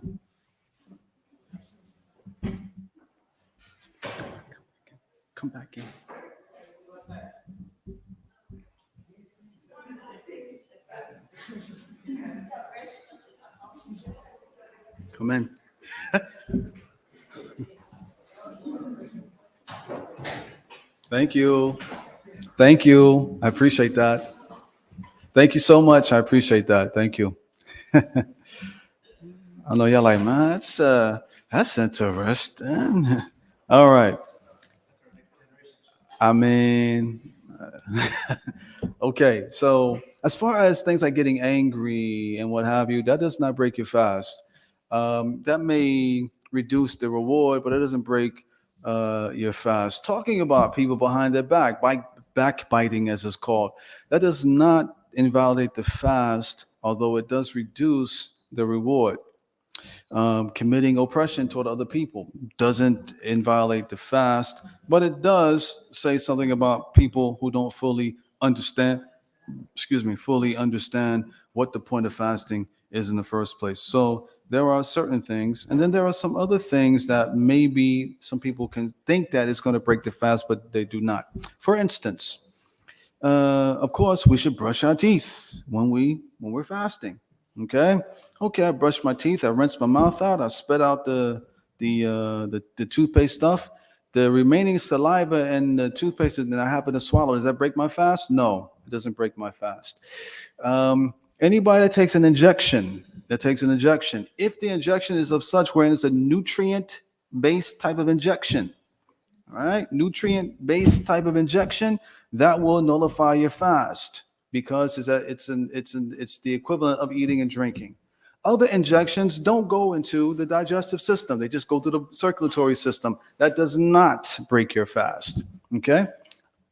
[SPEAKER 2] Come back in. Come in. Thank you. Thank you. I appreciate that. Thank you so much. I appreciate that. Thank you. I know y'all like, man, that's interesting. All right. I mean, okay. So as far as things like getting angry and what have you, that does not break your fast. That may reduce the reward, but it doesn't break your fast. Talking about people behind their back, backbiting as it's called, that does not invalidate the fast, although it does reduce the reward. Committing oppression toward other people doesn't invalidate the fast, but it does say something about people who don't fully understand what the point of fasting is in the first place. So there are certain things, and then there are some other things that maybe some people can think that it's going to break the fast, but they do not. For instance, of course, we should brush our teeth when we're fasting. Okay, I brush my teeth, I rinse my mouth out, I spit out the toothpaste stuff. The remaining saliva and the toothpaste that I happen to swallow, does that break my fast? No, it doesn't break my fast. Anybody that takes an injection, if the injection is of such where it's a nutrient-based type of injection, all right, nutrient-based type of injection, that will nullify your fast because it's the equivalent of eating and drinking. Other injections don't go into the digestive system. They just go to the circulatory system. That does not break your fast. Okay?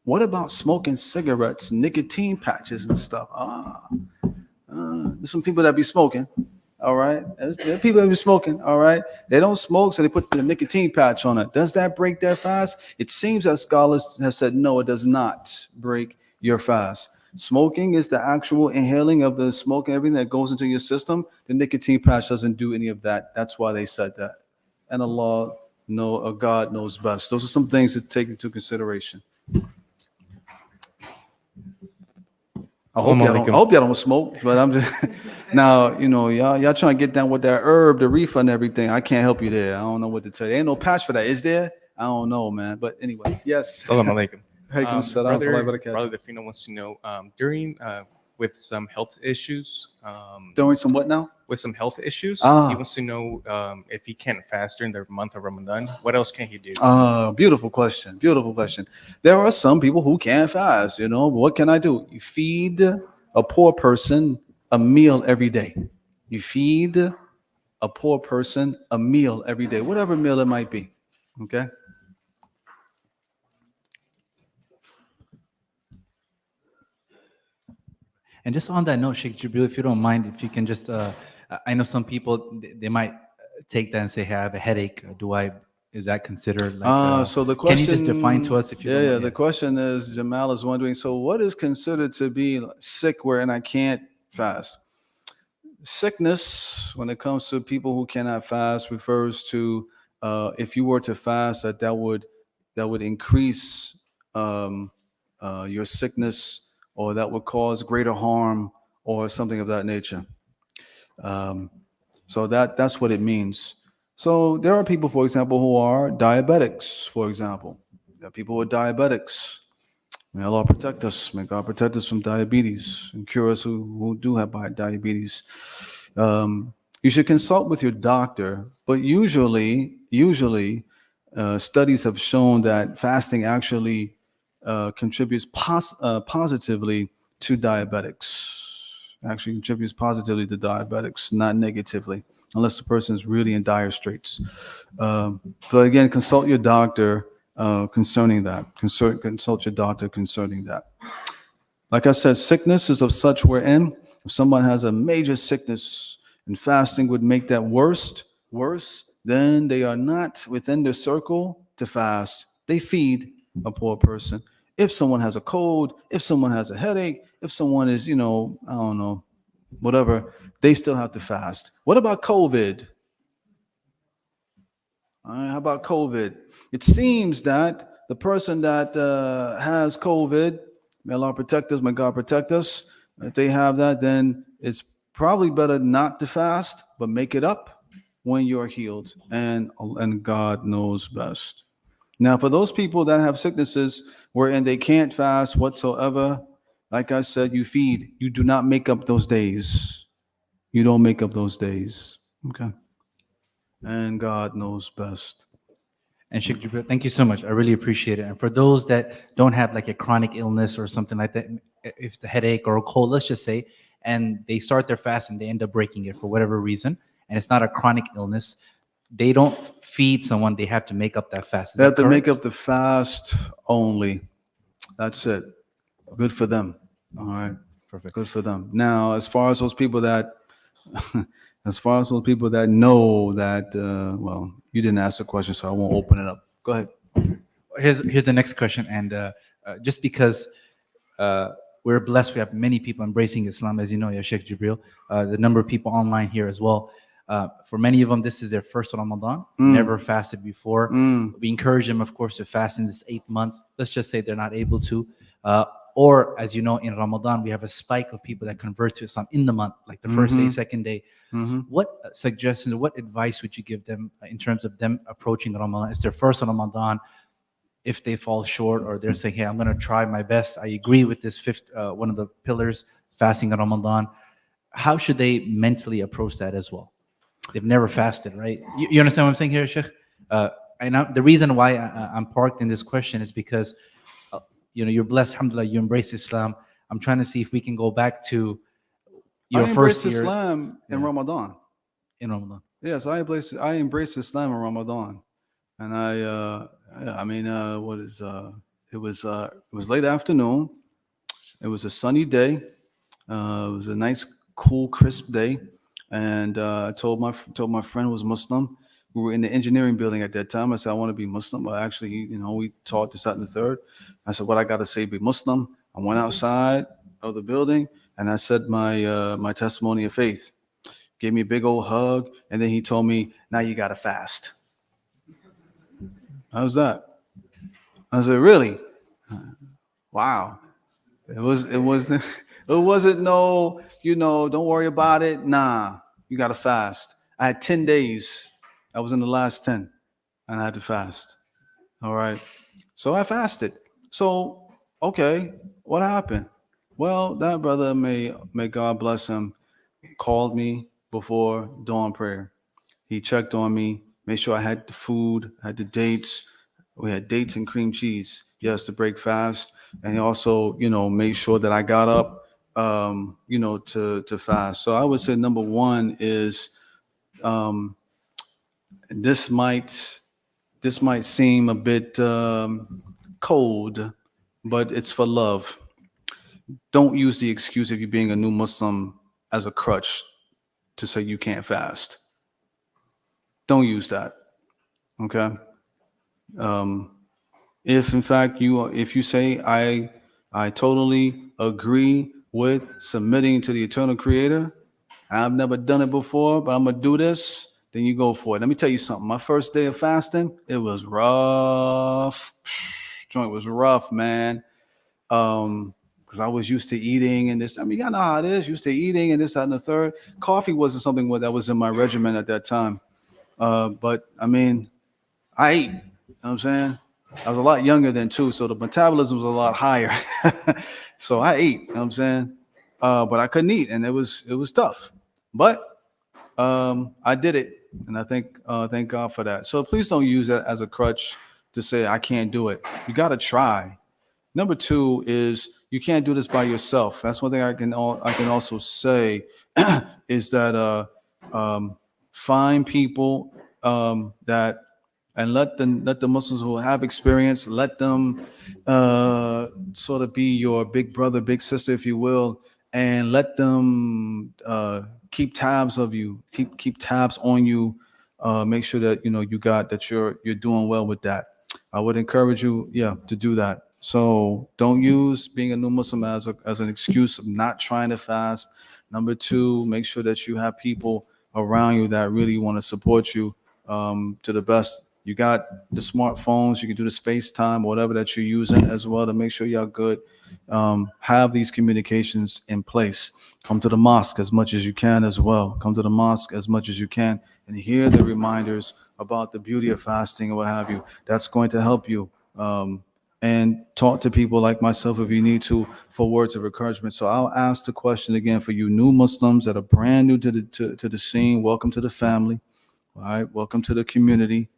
[SPEAKER 2] What about smoking cigarettes, nicotine patches and stuff? There's some people that be smoking. All right. There are people that be smoking. All right. They don't smoke, so they put the nicotine patch on it. Does that break their fast? It seems that scholars have said no, it does not break your fast. Smoking is the actual inhaling of the smoke and everything that goes into your system. The nicotine patch doesn't do any of that. That's why they said that. And God knows best. Those are some things to take into consideration. I hope y'all don't smoke, but I'm just now, y'all trying to get down with that herb, the reefer and everything. I can't help you there. I don't know what to tell you. Ain't no patch for that, is there? I don't know, man. But anyway, yes.
[SPEAKER 9] Assalamu alaikum.
[SPEAKER 2] Brother
[SPEAKER 9] Defino wants to know during with some health issues.
[SPEAKER 2] Doing some what now?
[SPEAKER 9] With some health issues, he wants to know if he can't fast during the month of Ramadan. What else can he do?
[SPEAKER 2] Beautiful question. Beautiful question. There are some people who can't fast. What can I do? You feed a poor person a meal every day. You feed a poor person a meal every day, whatever meal it might be. Okay.
[SPEAKER 1] And just on that note, Shaykh Jibreel, if you don't mind, if you can just, I know some people, they might take that and say, hey, I have a headache. Is that considered like,
[SPEAKER 2] so the question,
[SPEAKER 1] can you just define to us if you don't mind?
[SPEAKER 2] The question is, Jamal is wondering, so what is considered to be sick wherein I can't fast? Sickness, when it comes to people who cannot fast, refers to if you were to fast, that would increase your sickness, or that would cause greater harm or something of that nature. So that's what it means. So there are people, for example, who are diabetics, for example. There are people who are diabetics. May Allah protect us. May God protect us from diabetes and cure us who do have diabetes. You should consult with your doctor, but usually studies have shown that fasting actually contributes positively to diabetics. Actually contributes positively to diabetics, not negatively. unless the person is really in dire straits. But again, consult your doctor concerning that. Consult your doctor concerning that. Like I said, sickness is of such we're in. If someone has a major sickness and fasting would make that worse, then they are not within their circle to fast. They feed a poor person. If someone has a cold, if someone has a headache, if someone is, I don't know, whatever, they still have to fast. What about COVID? All right, how about COVID? It seems that the person that has COVID, may Allah protect us, may God protect us. If they have that, then it's probably better not to fast, but make it up when you're healed, and God knows best. Now, for those people that have sicknesses wherein they can't fast whatsoever, like I said, you feed. You do not make up those days. You don't make up those days. Okay. And God knows best.
[SPEAKER 1] And Shaykh Jibreel, thank you so much. I really appreciate it. And for those that don't have like a chronic illness or something like that, if it's a headache or a cold, let's just say, and they start their fast and they end up breaking it for whatever reason, and it's not a chronic illness, they don't feed someone, they have to make up that fast.
[SPEAKER 2] They have to make up the fast only. That's it. Good for them. All right.
[SPEAKER 1] Perfect.
[SPEAKER 2] Good for them. Now, as far as those people that know that, well, you didn't ask the question, so I won't open it up. Go ahead.
[SPEAKER 1] Here's the next question. And just because we're blessed, we have many people embracing Islam, as you know, Shaykh Jibreel, the number of people online here as well. For many of them, this is their first Ramadan, never fasted before. We encourage them, of course, to fast in this 8th month. Let's just say they're not able to. Or, as you know, in Ramadan, we have a spike of people that convert to Islam in the month, like the first day, second day. What suggestions, what advice would you give them in terms of them approaching Ramadan? It's their first Ramadan. If they fall short or they're saying, hey, I'm going to try my best. I agree with this one of the pillars, fasting in Ramadan. How should they mentally approach that as well? They've never fasted, right? You understand what I'm saying here, Sheikh? And the reason why I'm parked in this question is because you're blessed, alhamdulillah, you embrace Islam. I'm trying to see if we can go back to your first year.
[SPEAKER 2] Islam in Ramadan.
[SPEAKER 1] In Ramadan.
[SPEAKER 2] Yes, I embraced Islam in Ramadan. And it was late afternoon. It was a sunny day. It was a nice, cool, crisp day. And I told my friend who was Muslim. We were in the engineering building at that time. I said, I want to be Muslim. But actually, we taught this, that, and the third. I said, what I got to say, be Muslim. I went outside of the building and I said my testimony of faith. Gave me a big old hug. And then he told me, now you got to fast. How's that? I said, really? Wow. It wasn't no, don't worry about it. Nah, you got to fast. I had 10 days. I was in the last 10 and I had to fast. All right. So I fasted. So, okay, what happened? Well, that brother, may God bless him, called me before dawn prayer. He checked on me, made sure I had the food, had the dates. We had dates and cream cheese, yes, to break fast. And he also, made sure that I got up, to fast. So I would say number one is, this might seem a bit cold, but it's for love. Don't use the excuse of you being a new Muslim as a crutch to say you can't fast. Don't use that. Okay. If in fact if you say I totally agree with submitting to the eternal creator, I've never done it before, but I'm gonna do this, then you go for it. Let me tell you something. My first day of fasting, it was rough. Joint was rough, man. Because I was used to eating and this. Y'all know how it is. Used to eating and this, that, and the third. Coffee wasn't something that was in my regimen at that time. But I ate. You know what I'm saying? I was a lot younger then too, so the metabolism was a lot higher. So I ate. You know what I'm saying? But I couldn't eat, and it was tough. But I did it, and I thank God for that. So please don't use that as a crutch to say I can't do it. You got to try. Number two is you can't do this by yourself. That's one thing I can also say is that Find people that, and let the Muslims who have experience, let them sort of be your big brother, big sister, if you will, and let them keep tabs of you, keep tabs on you. Make sure that you got that you're doing well with that. I would encourage you, yeah, to do that. So don't use being a new Muslim as an excuse of not trying to fast. Number two, make sure that you have people around you that really want to support you to the best. You got the smartphones, you can do the FaceTime, whatever that you're using as well to make sure y'all good. Have these communications in place. Come to the mosque as much as you can as well. Come to the mosque as much as you can and hear the reminders about the beauty of fasting and what have you. That's going to help you. And talk to people like myself if you need to for words of encouragement. So I'll ask the question again for you new Muslims that are brand new to the scene. Welcome to the family. All right. Welcome to the community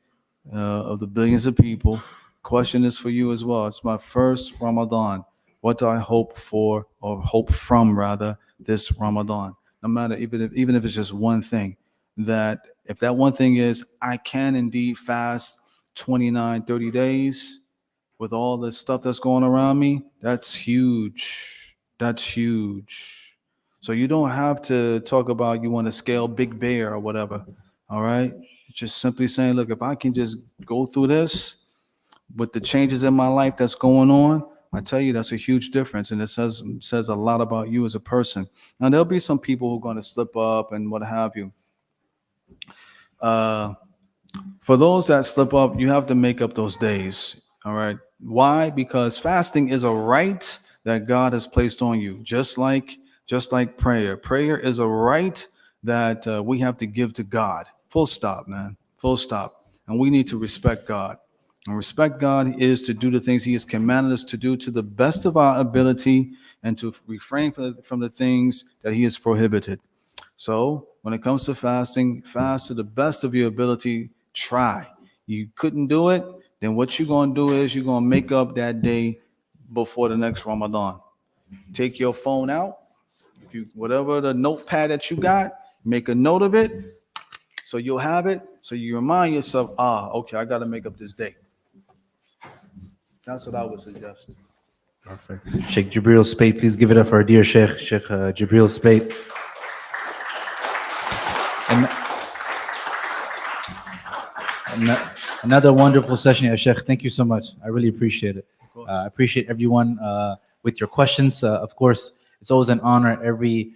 [SPEAKER 2] of the billions of people. Question is for you as well. It's my first Ramadan. What do I hope for, or hope from rather, this Ramadan? No matter, even if it's just one thing, that if that one thing is I can indeed fast 29, 30 days with all the stuff that's going around me, that's huge. That's huge. So you don't have to talk about you want to scale Big Bear or whatever. All right. Just simply saying, look, if I can just go through this with the changes in my life that's going on, I tell you, that's a huge difference. And it says a lot about you as a person. Now, there'll be some people who are going to slip up and what have you. For those that slip up, you have to make up those days. All right. Why? Because fasting is a right that God has placed on you, just like prayer. Prayer is a right that we have to give to God. Full stop, man. Full stop. And we need to respect God. And respect God is to do the things He has commanded us to do to the best of our ability and to refrain from the things that He has prohibited. So when it comes to fasting, fast to the best of your ability. Try. You couldn't do it, then what you're going to do is you're going to make up that day before the next Ramadan. Take your phone out. Whatever the notepad that you got, make a note of it so you'll have it. So you remind yourself, okay, I got to make up this day. That's what I would suggest.
[SPEAKER 1] Perfect. Shaykh Jibreel Speight, please give it up for our dear Shaykh Jibreel Speight. And another wonderful session, ya Shaykh. Thank you so much. I really appreciate it. I appreciate everyone with your questions. Of course, it's always an honor. Every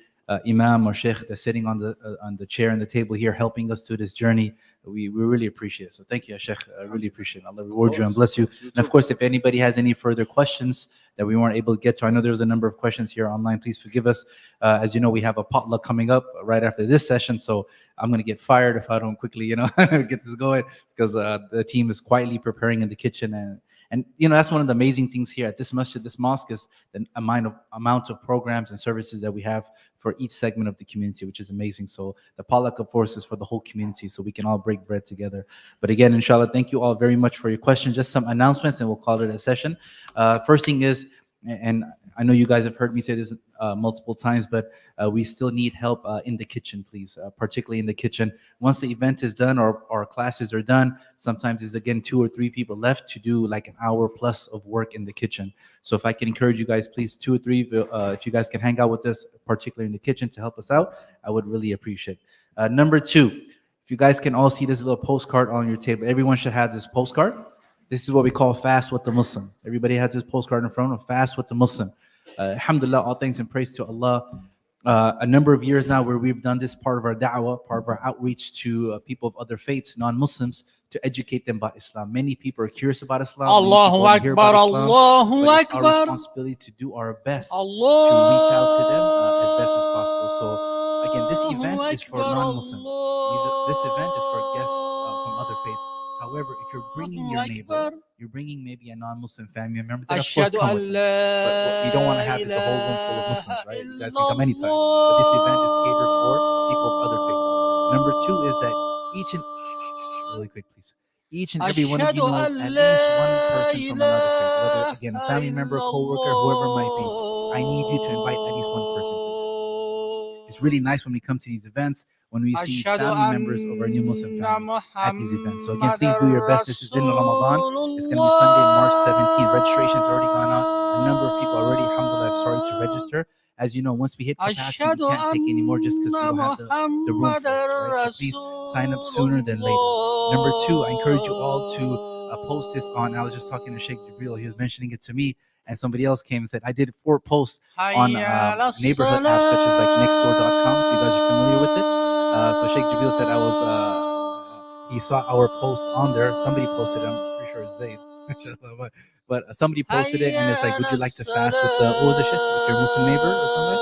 [SPEAKER 1] imam or sheikh that's sitting on the chair and the table here helping us through this journey. We really appreciate it. So thank you, Sheikh. I really appreciate it. Allah reward you and bless you. And of course, if anybody has any further questions that we weren't able to get to, I know there's a number of questions here online. Please forgive us. As you know, we have a potluck coming up right after this session. So I'm going to get fired if I don't quickly, get this going, because the team is quietly preparing in the kitchen. And that's one of the amazing things here at this masjid, this mosque, is the amount of programs and services that we have for each segment of the community, which is amazing. So the potluck, of course, is for the whole community, so we can all break bread together. But again, inshallah, thank you all very much for your questions. Just some announcements, and we'll call it a session. First thing is, and I know you guys have heard me say this multiple times, but we still need help in the kitchen, please, particularly in the kitchen. Once the event is done or our classes are done, sometimes there's, again, 2 or 3 people left to do like an hour plus of work in the kitchen. So if I can encourage you guys, please, 2 or 3, if you guys can hang out with us, particularly in the kitchen, to help us out, I would really appreciate it. Number 2, if you guys can all see this little postcard on your table, everyone should have this postcard. This is what we call Fast What's a Muslim. Everybody has this postcard in front of Fast What's a Muslim. Alhamdulillah, all thanks and praise to Allah. A number of years now where we've done this part of our da'wah, part of our outreach to people of other faiths, non-Muslims, to educate them about Islam. Many people are curious about Islam.
[SPEAKER 10] Allahu Akbar, Allahu
[SPEAKER 1] Akbar. It's our
[SPEAKER 10] Akbar.
[SPEAKER 1] responsibility to do our best to reach out to them as best as possible. So again, this event is for non-Muslims. This event is for guests from other faiths. However, if you're bringing your neighbor, you're bringing maybe a non-Muslim family member, then of course come with them. But what we don't want to have is a whole room full of Muslims, right? You guys can come anytime. But this event is catered for people of other faiths. Number 2 is that really quick, please. Each and every one of you knows at least one person from another faith, whether, again, a family member, a co-worker, whoever it might be. I need you to invite at least one person, please. it's really nice when we come to these events, when we see
[SPEAKER 10] أشهد
[SPEAKER 1] family members of our new Muslim
[SPEAKER 10] أن
[SPEAKER 1] family at these events. So again,
[SPEAKER 10] محمد
[SPEAKER 1] please do your best. This is in Ramadan.
[SPEAKER 10] رسول
[SPEAKER 1] It's going to be Sunday, March 17th. Registration's already gone out. A number of people already, alhamdulillah, have started to register. As you know, once we hit capacity,
[SPEAKER 10] أشهد
[SPEAKER 1] we can't take any more just because we
[SPEAKER 10] أن
[SPEAKER 1] don't have the room for
[SPEAKER 10] محمد
[SPEAKER 1] it, right? So please sign up sooner than later. Number two, I encourage you all to post this on. I was just talking to Shaykh Jibreel. He was mentioning it to me, and somebody else came and said, I did 4 posts on
[SPEAKER 10] حي على
[SPEAKER 1] neighborhood apps such as like nextdoor.com, if you guys are familiar with it. So Shaykh Jibreel said he saw our post on there. Somebody posted it. I'm pretty sure it's Zayd. but somebody posted it, and it's like, would you like to fast with what was it, Shaykh? With your Muslim neighbor or something?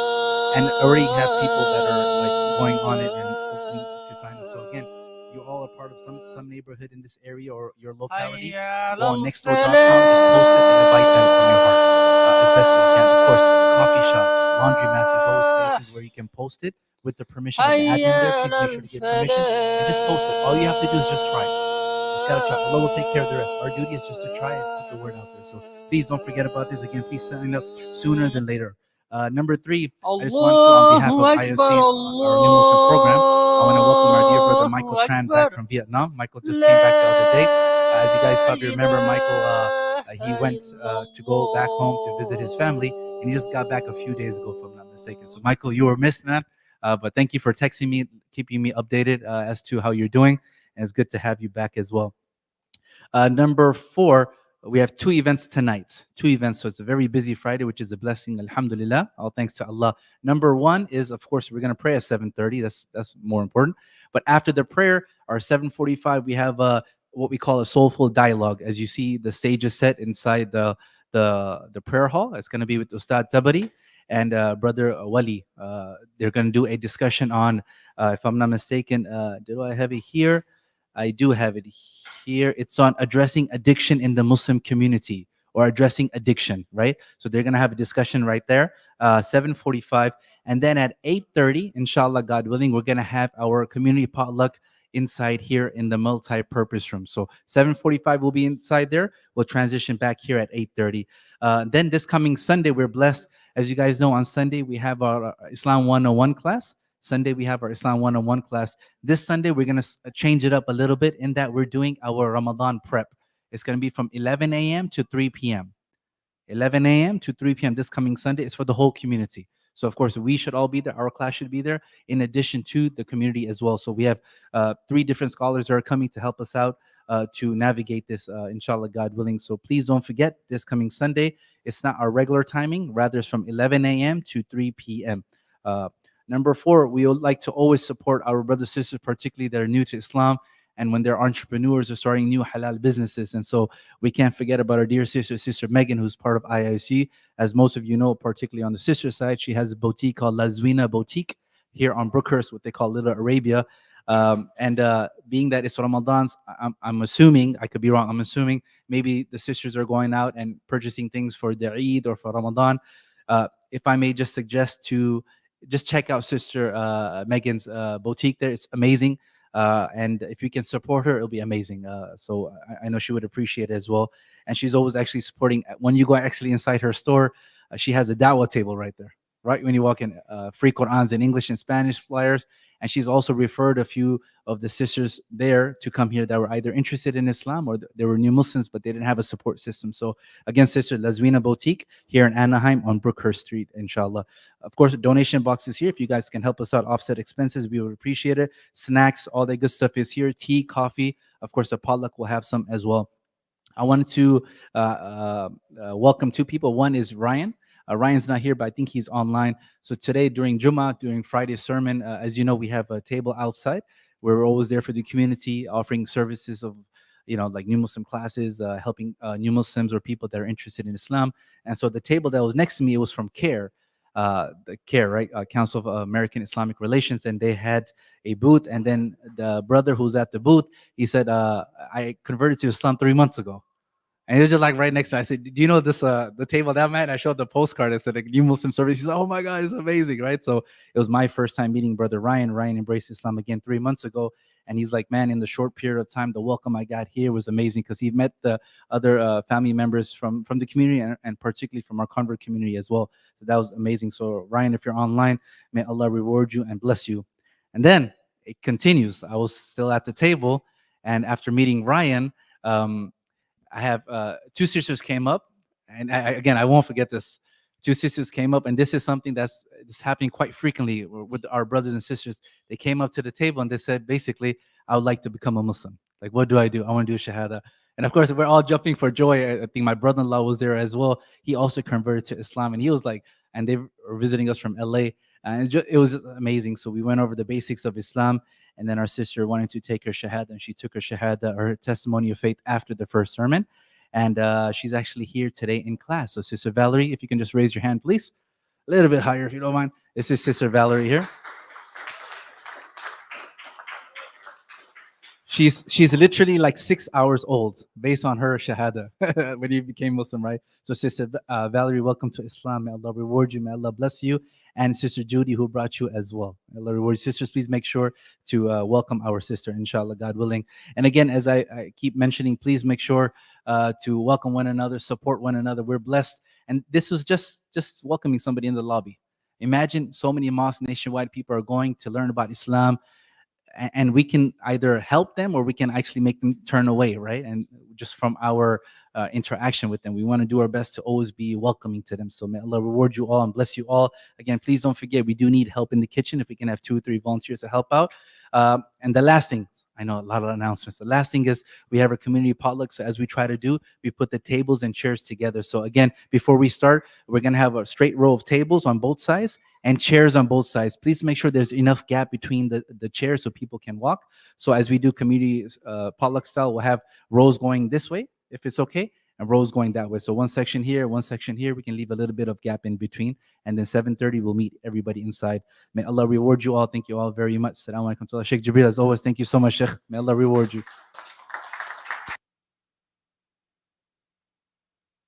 [SPEAKER 1] And already have people that are like going on it and opening to sign up. So again, you all are part of some neighborhood in this area or your locality. Go on nextdoor.com, just post this and invite them from your heart as best as you can. Of course, coffee shops, laundromats, there's always places where you can post it with the permission of the admin there. Please make sure to get permission and just post it. All you have to do is just try it. Just gotta try. Allah will take care of the rest. Our duty is just to try and put the word out there. So please don't forget about this. Again, please sign up sooner than later. Number 3, I just want to, on behalf of IOC, our new Muslim program, I want to welcome our dear brother Michael Tran back from Vietnam. Michael just came back the other day. As you guys probably remember, Michael, he went to go back home to visit his family, and he just got back a few days ago, if I'm not mistaken. So Michael, you were missed, man. But thank you for texting me, keeping me updated as to how you're doing, and it's good to have you back as well. Number 4, we have 2 events tonight. 2 events, so it's a very busy Friday, which is a blessing, alhamdulillah. All thanks to Allah. Number 1 is, of course, we're going to pray at 7:30. That's more important. But after the prayer, our 7:45, we have what we call a soulful dialogue. As you see, the stage is set inside the prayer hall. It's going to be with Ustad Tabari and Brother Wali. They're going to do a discussion on, if I'm not mistaken, do I have it here? I do have it here. It's on addressing addiction in the Muslim community, or addressing addiction, right? So they're going to have a discussion right there, 7:45. And then at 8:30, inshallah, God willing, we're going to have our community potluck inside here in the multi-purpose room. So 7:45 will be inside there. We'll transition back here at 8:30. Then this coming Sunday, we're blessed. As you guys know, on Sunday, we have our Islam 101 class. Sunday, we have our Islam 101 class. This Sunday, we're going to change it up a little bit in that we're doing our Ramadan prep. It's going to be from 11 a.m. to 3 p.m. 11 a.m. to 3 p.m. this coming Sunday. It's for the whole community. So, of course, we should all be there. Our class should be there, in addition to the community as well. So we have 3 different scholars that are coming to help us out to navigate this, inshallah, God willing. So please don't forget, this coming Sunday, it's not our regular timing. Rather, it's from 11 a.m. to 3 p.m. Number 4, we would like to always support our brothers and sisters, particularly that are new to Islam, and when they're entrepreneurs or starting new halal businesses. And so we can't forget about our dear sister Megan, who's part of IIC. As most of you know, particularly on the sister side, she has a boutique called Lazwina Boutique here on Brookhurst, what they call Little Arabia. Being that it's Ramadan, I'm assuming, I could be wrong, I'm assuming maybe the sisters are going out and purchasing things for the Eid or for Ramadan. If I may just suggest to just check out Sister Megan's boutique there. It's amazing. And if you can support her, it'll be amazing. So I know she would appreciate it as well. And she's always actually supporting. When you go actually inside her store, she has a dawah table right there. Right when you walk in, free Qur'ans in English and Spanish flyers. And she's also referred a few of the sisters there to come here that were either interested in Islam or they were new Muslims, but they didn't have a support system. So again, Sister Lazwina Boutique here in Anaheim on Brookhurst Street, inshallah. Of course, donation box is here. If you guys can help us out, offset expenses, we would appreciate it. Snacks, all that good stuff is here. Tea, coffee. Of course, the potluck will have some as well. I wanted to welcome 2 people. One is Ryan. Ryan's not here, but I think he's online. So today during Jummah, during Friday's sermon, as you know, we have a table outside. We're always there for the community, offering services of, like new Muslim classes, helping new Muslims or people that are interested in Islam. And so the table that was next to me, it was from CARE, the CARE, right? Council of American Islamic Relations. And they had a booth. And then the brother who's at the booth, he said, I converted to Islam 3 months ago. And he was just like right next to me. I said, do you know this, the table that man? I showed the postcard. I said, like, new Muslim service. He's like, oh my God, it's amazing, right? So it was my first time meeting Brother Ryan. Ryan embraced Islam again 3 months ago. And he's like, man, in the short period of time, the welcome I got here was amazing because he met the other family members from the community and particularly from our convert community as well. So that was amazing. So Ryan, if you're online, may Allah reward you and bless you. And then it continues. I was still at the table. And after meeting Ryan, I have two sisters came up, and again, I won't forget this. Two sisters came up, and this is something that's happening quite frequently with our brothers and sisters. They came up to the table and they said, basically, I would like to become a Muslim. Like, what do? I want to do Shahada. And of course, we're all jumping for joy. I think my brother-in-law was there as well. He also converted to Islam, and he was like, and they were visiting us from LA. And it was just amazing. So we went over the basics of Islam. And then our sister wanted to take her shahada, and she took her shahada, or her testimony of faith, after the first sermon. And she's actually here today in class. So Sister Valerie, if you can just raise your hand, please. A little bit higher, if you don't mind. This is Sister Valerie here. She's literally like 6 hours old based on her shahada when you became Muslim, right? So Sister Valerie, welcome to Islam. May Allah reward you. May Allah bless you. And Sister Judy, who brought you as well. May Allah reward you. Sisters, please make sure to welcome our sister, inshallah, God willing. And again, as I keep mentioning, please make sure to welcome one another, support one another. We're blessed. And this was just welcoming somebody in the lobby. Imagine so many mosques nationwide, people are going to learn about Islam, and we can either help them or we can actually make them turn away, right? And just from our interaction with them, we want to do our best to always be welcoming to them. So may Allah reward you all and bless you all. Again, please don't forget, we do need help in the kitchen. If we can have 2 or 3 volunteers to help out. And the last thing, I know a lot of announcements. The last thing is we have a community potluck. So as we try to do, we put the tables and chairs together. So again, before we start, we're going to have a straight row of tables on both sides and chairs on both sides. Please make sure there's enough gap between the chairs so people can walk. So as we do community potluck style, we'll have rows going this way, if it's okay, and rows going that way. So one section here, one section here. We can leave a little bit of gap in between. And then 7:30, we'll meet everybody inside. May Allah reward you all. Thank you all very much. Assalamu alaikum. Shaykh Jibreel, as always, thank you so much, Shaykh. May Allah reward you.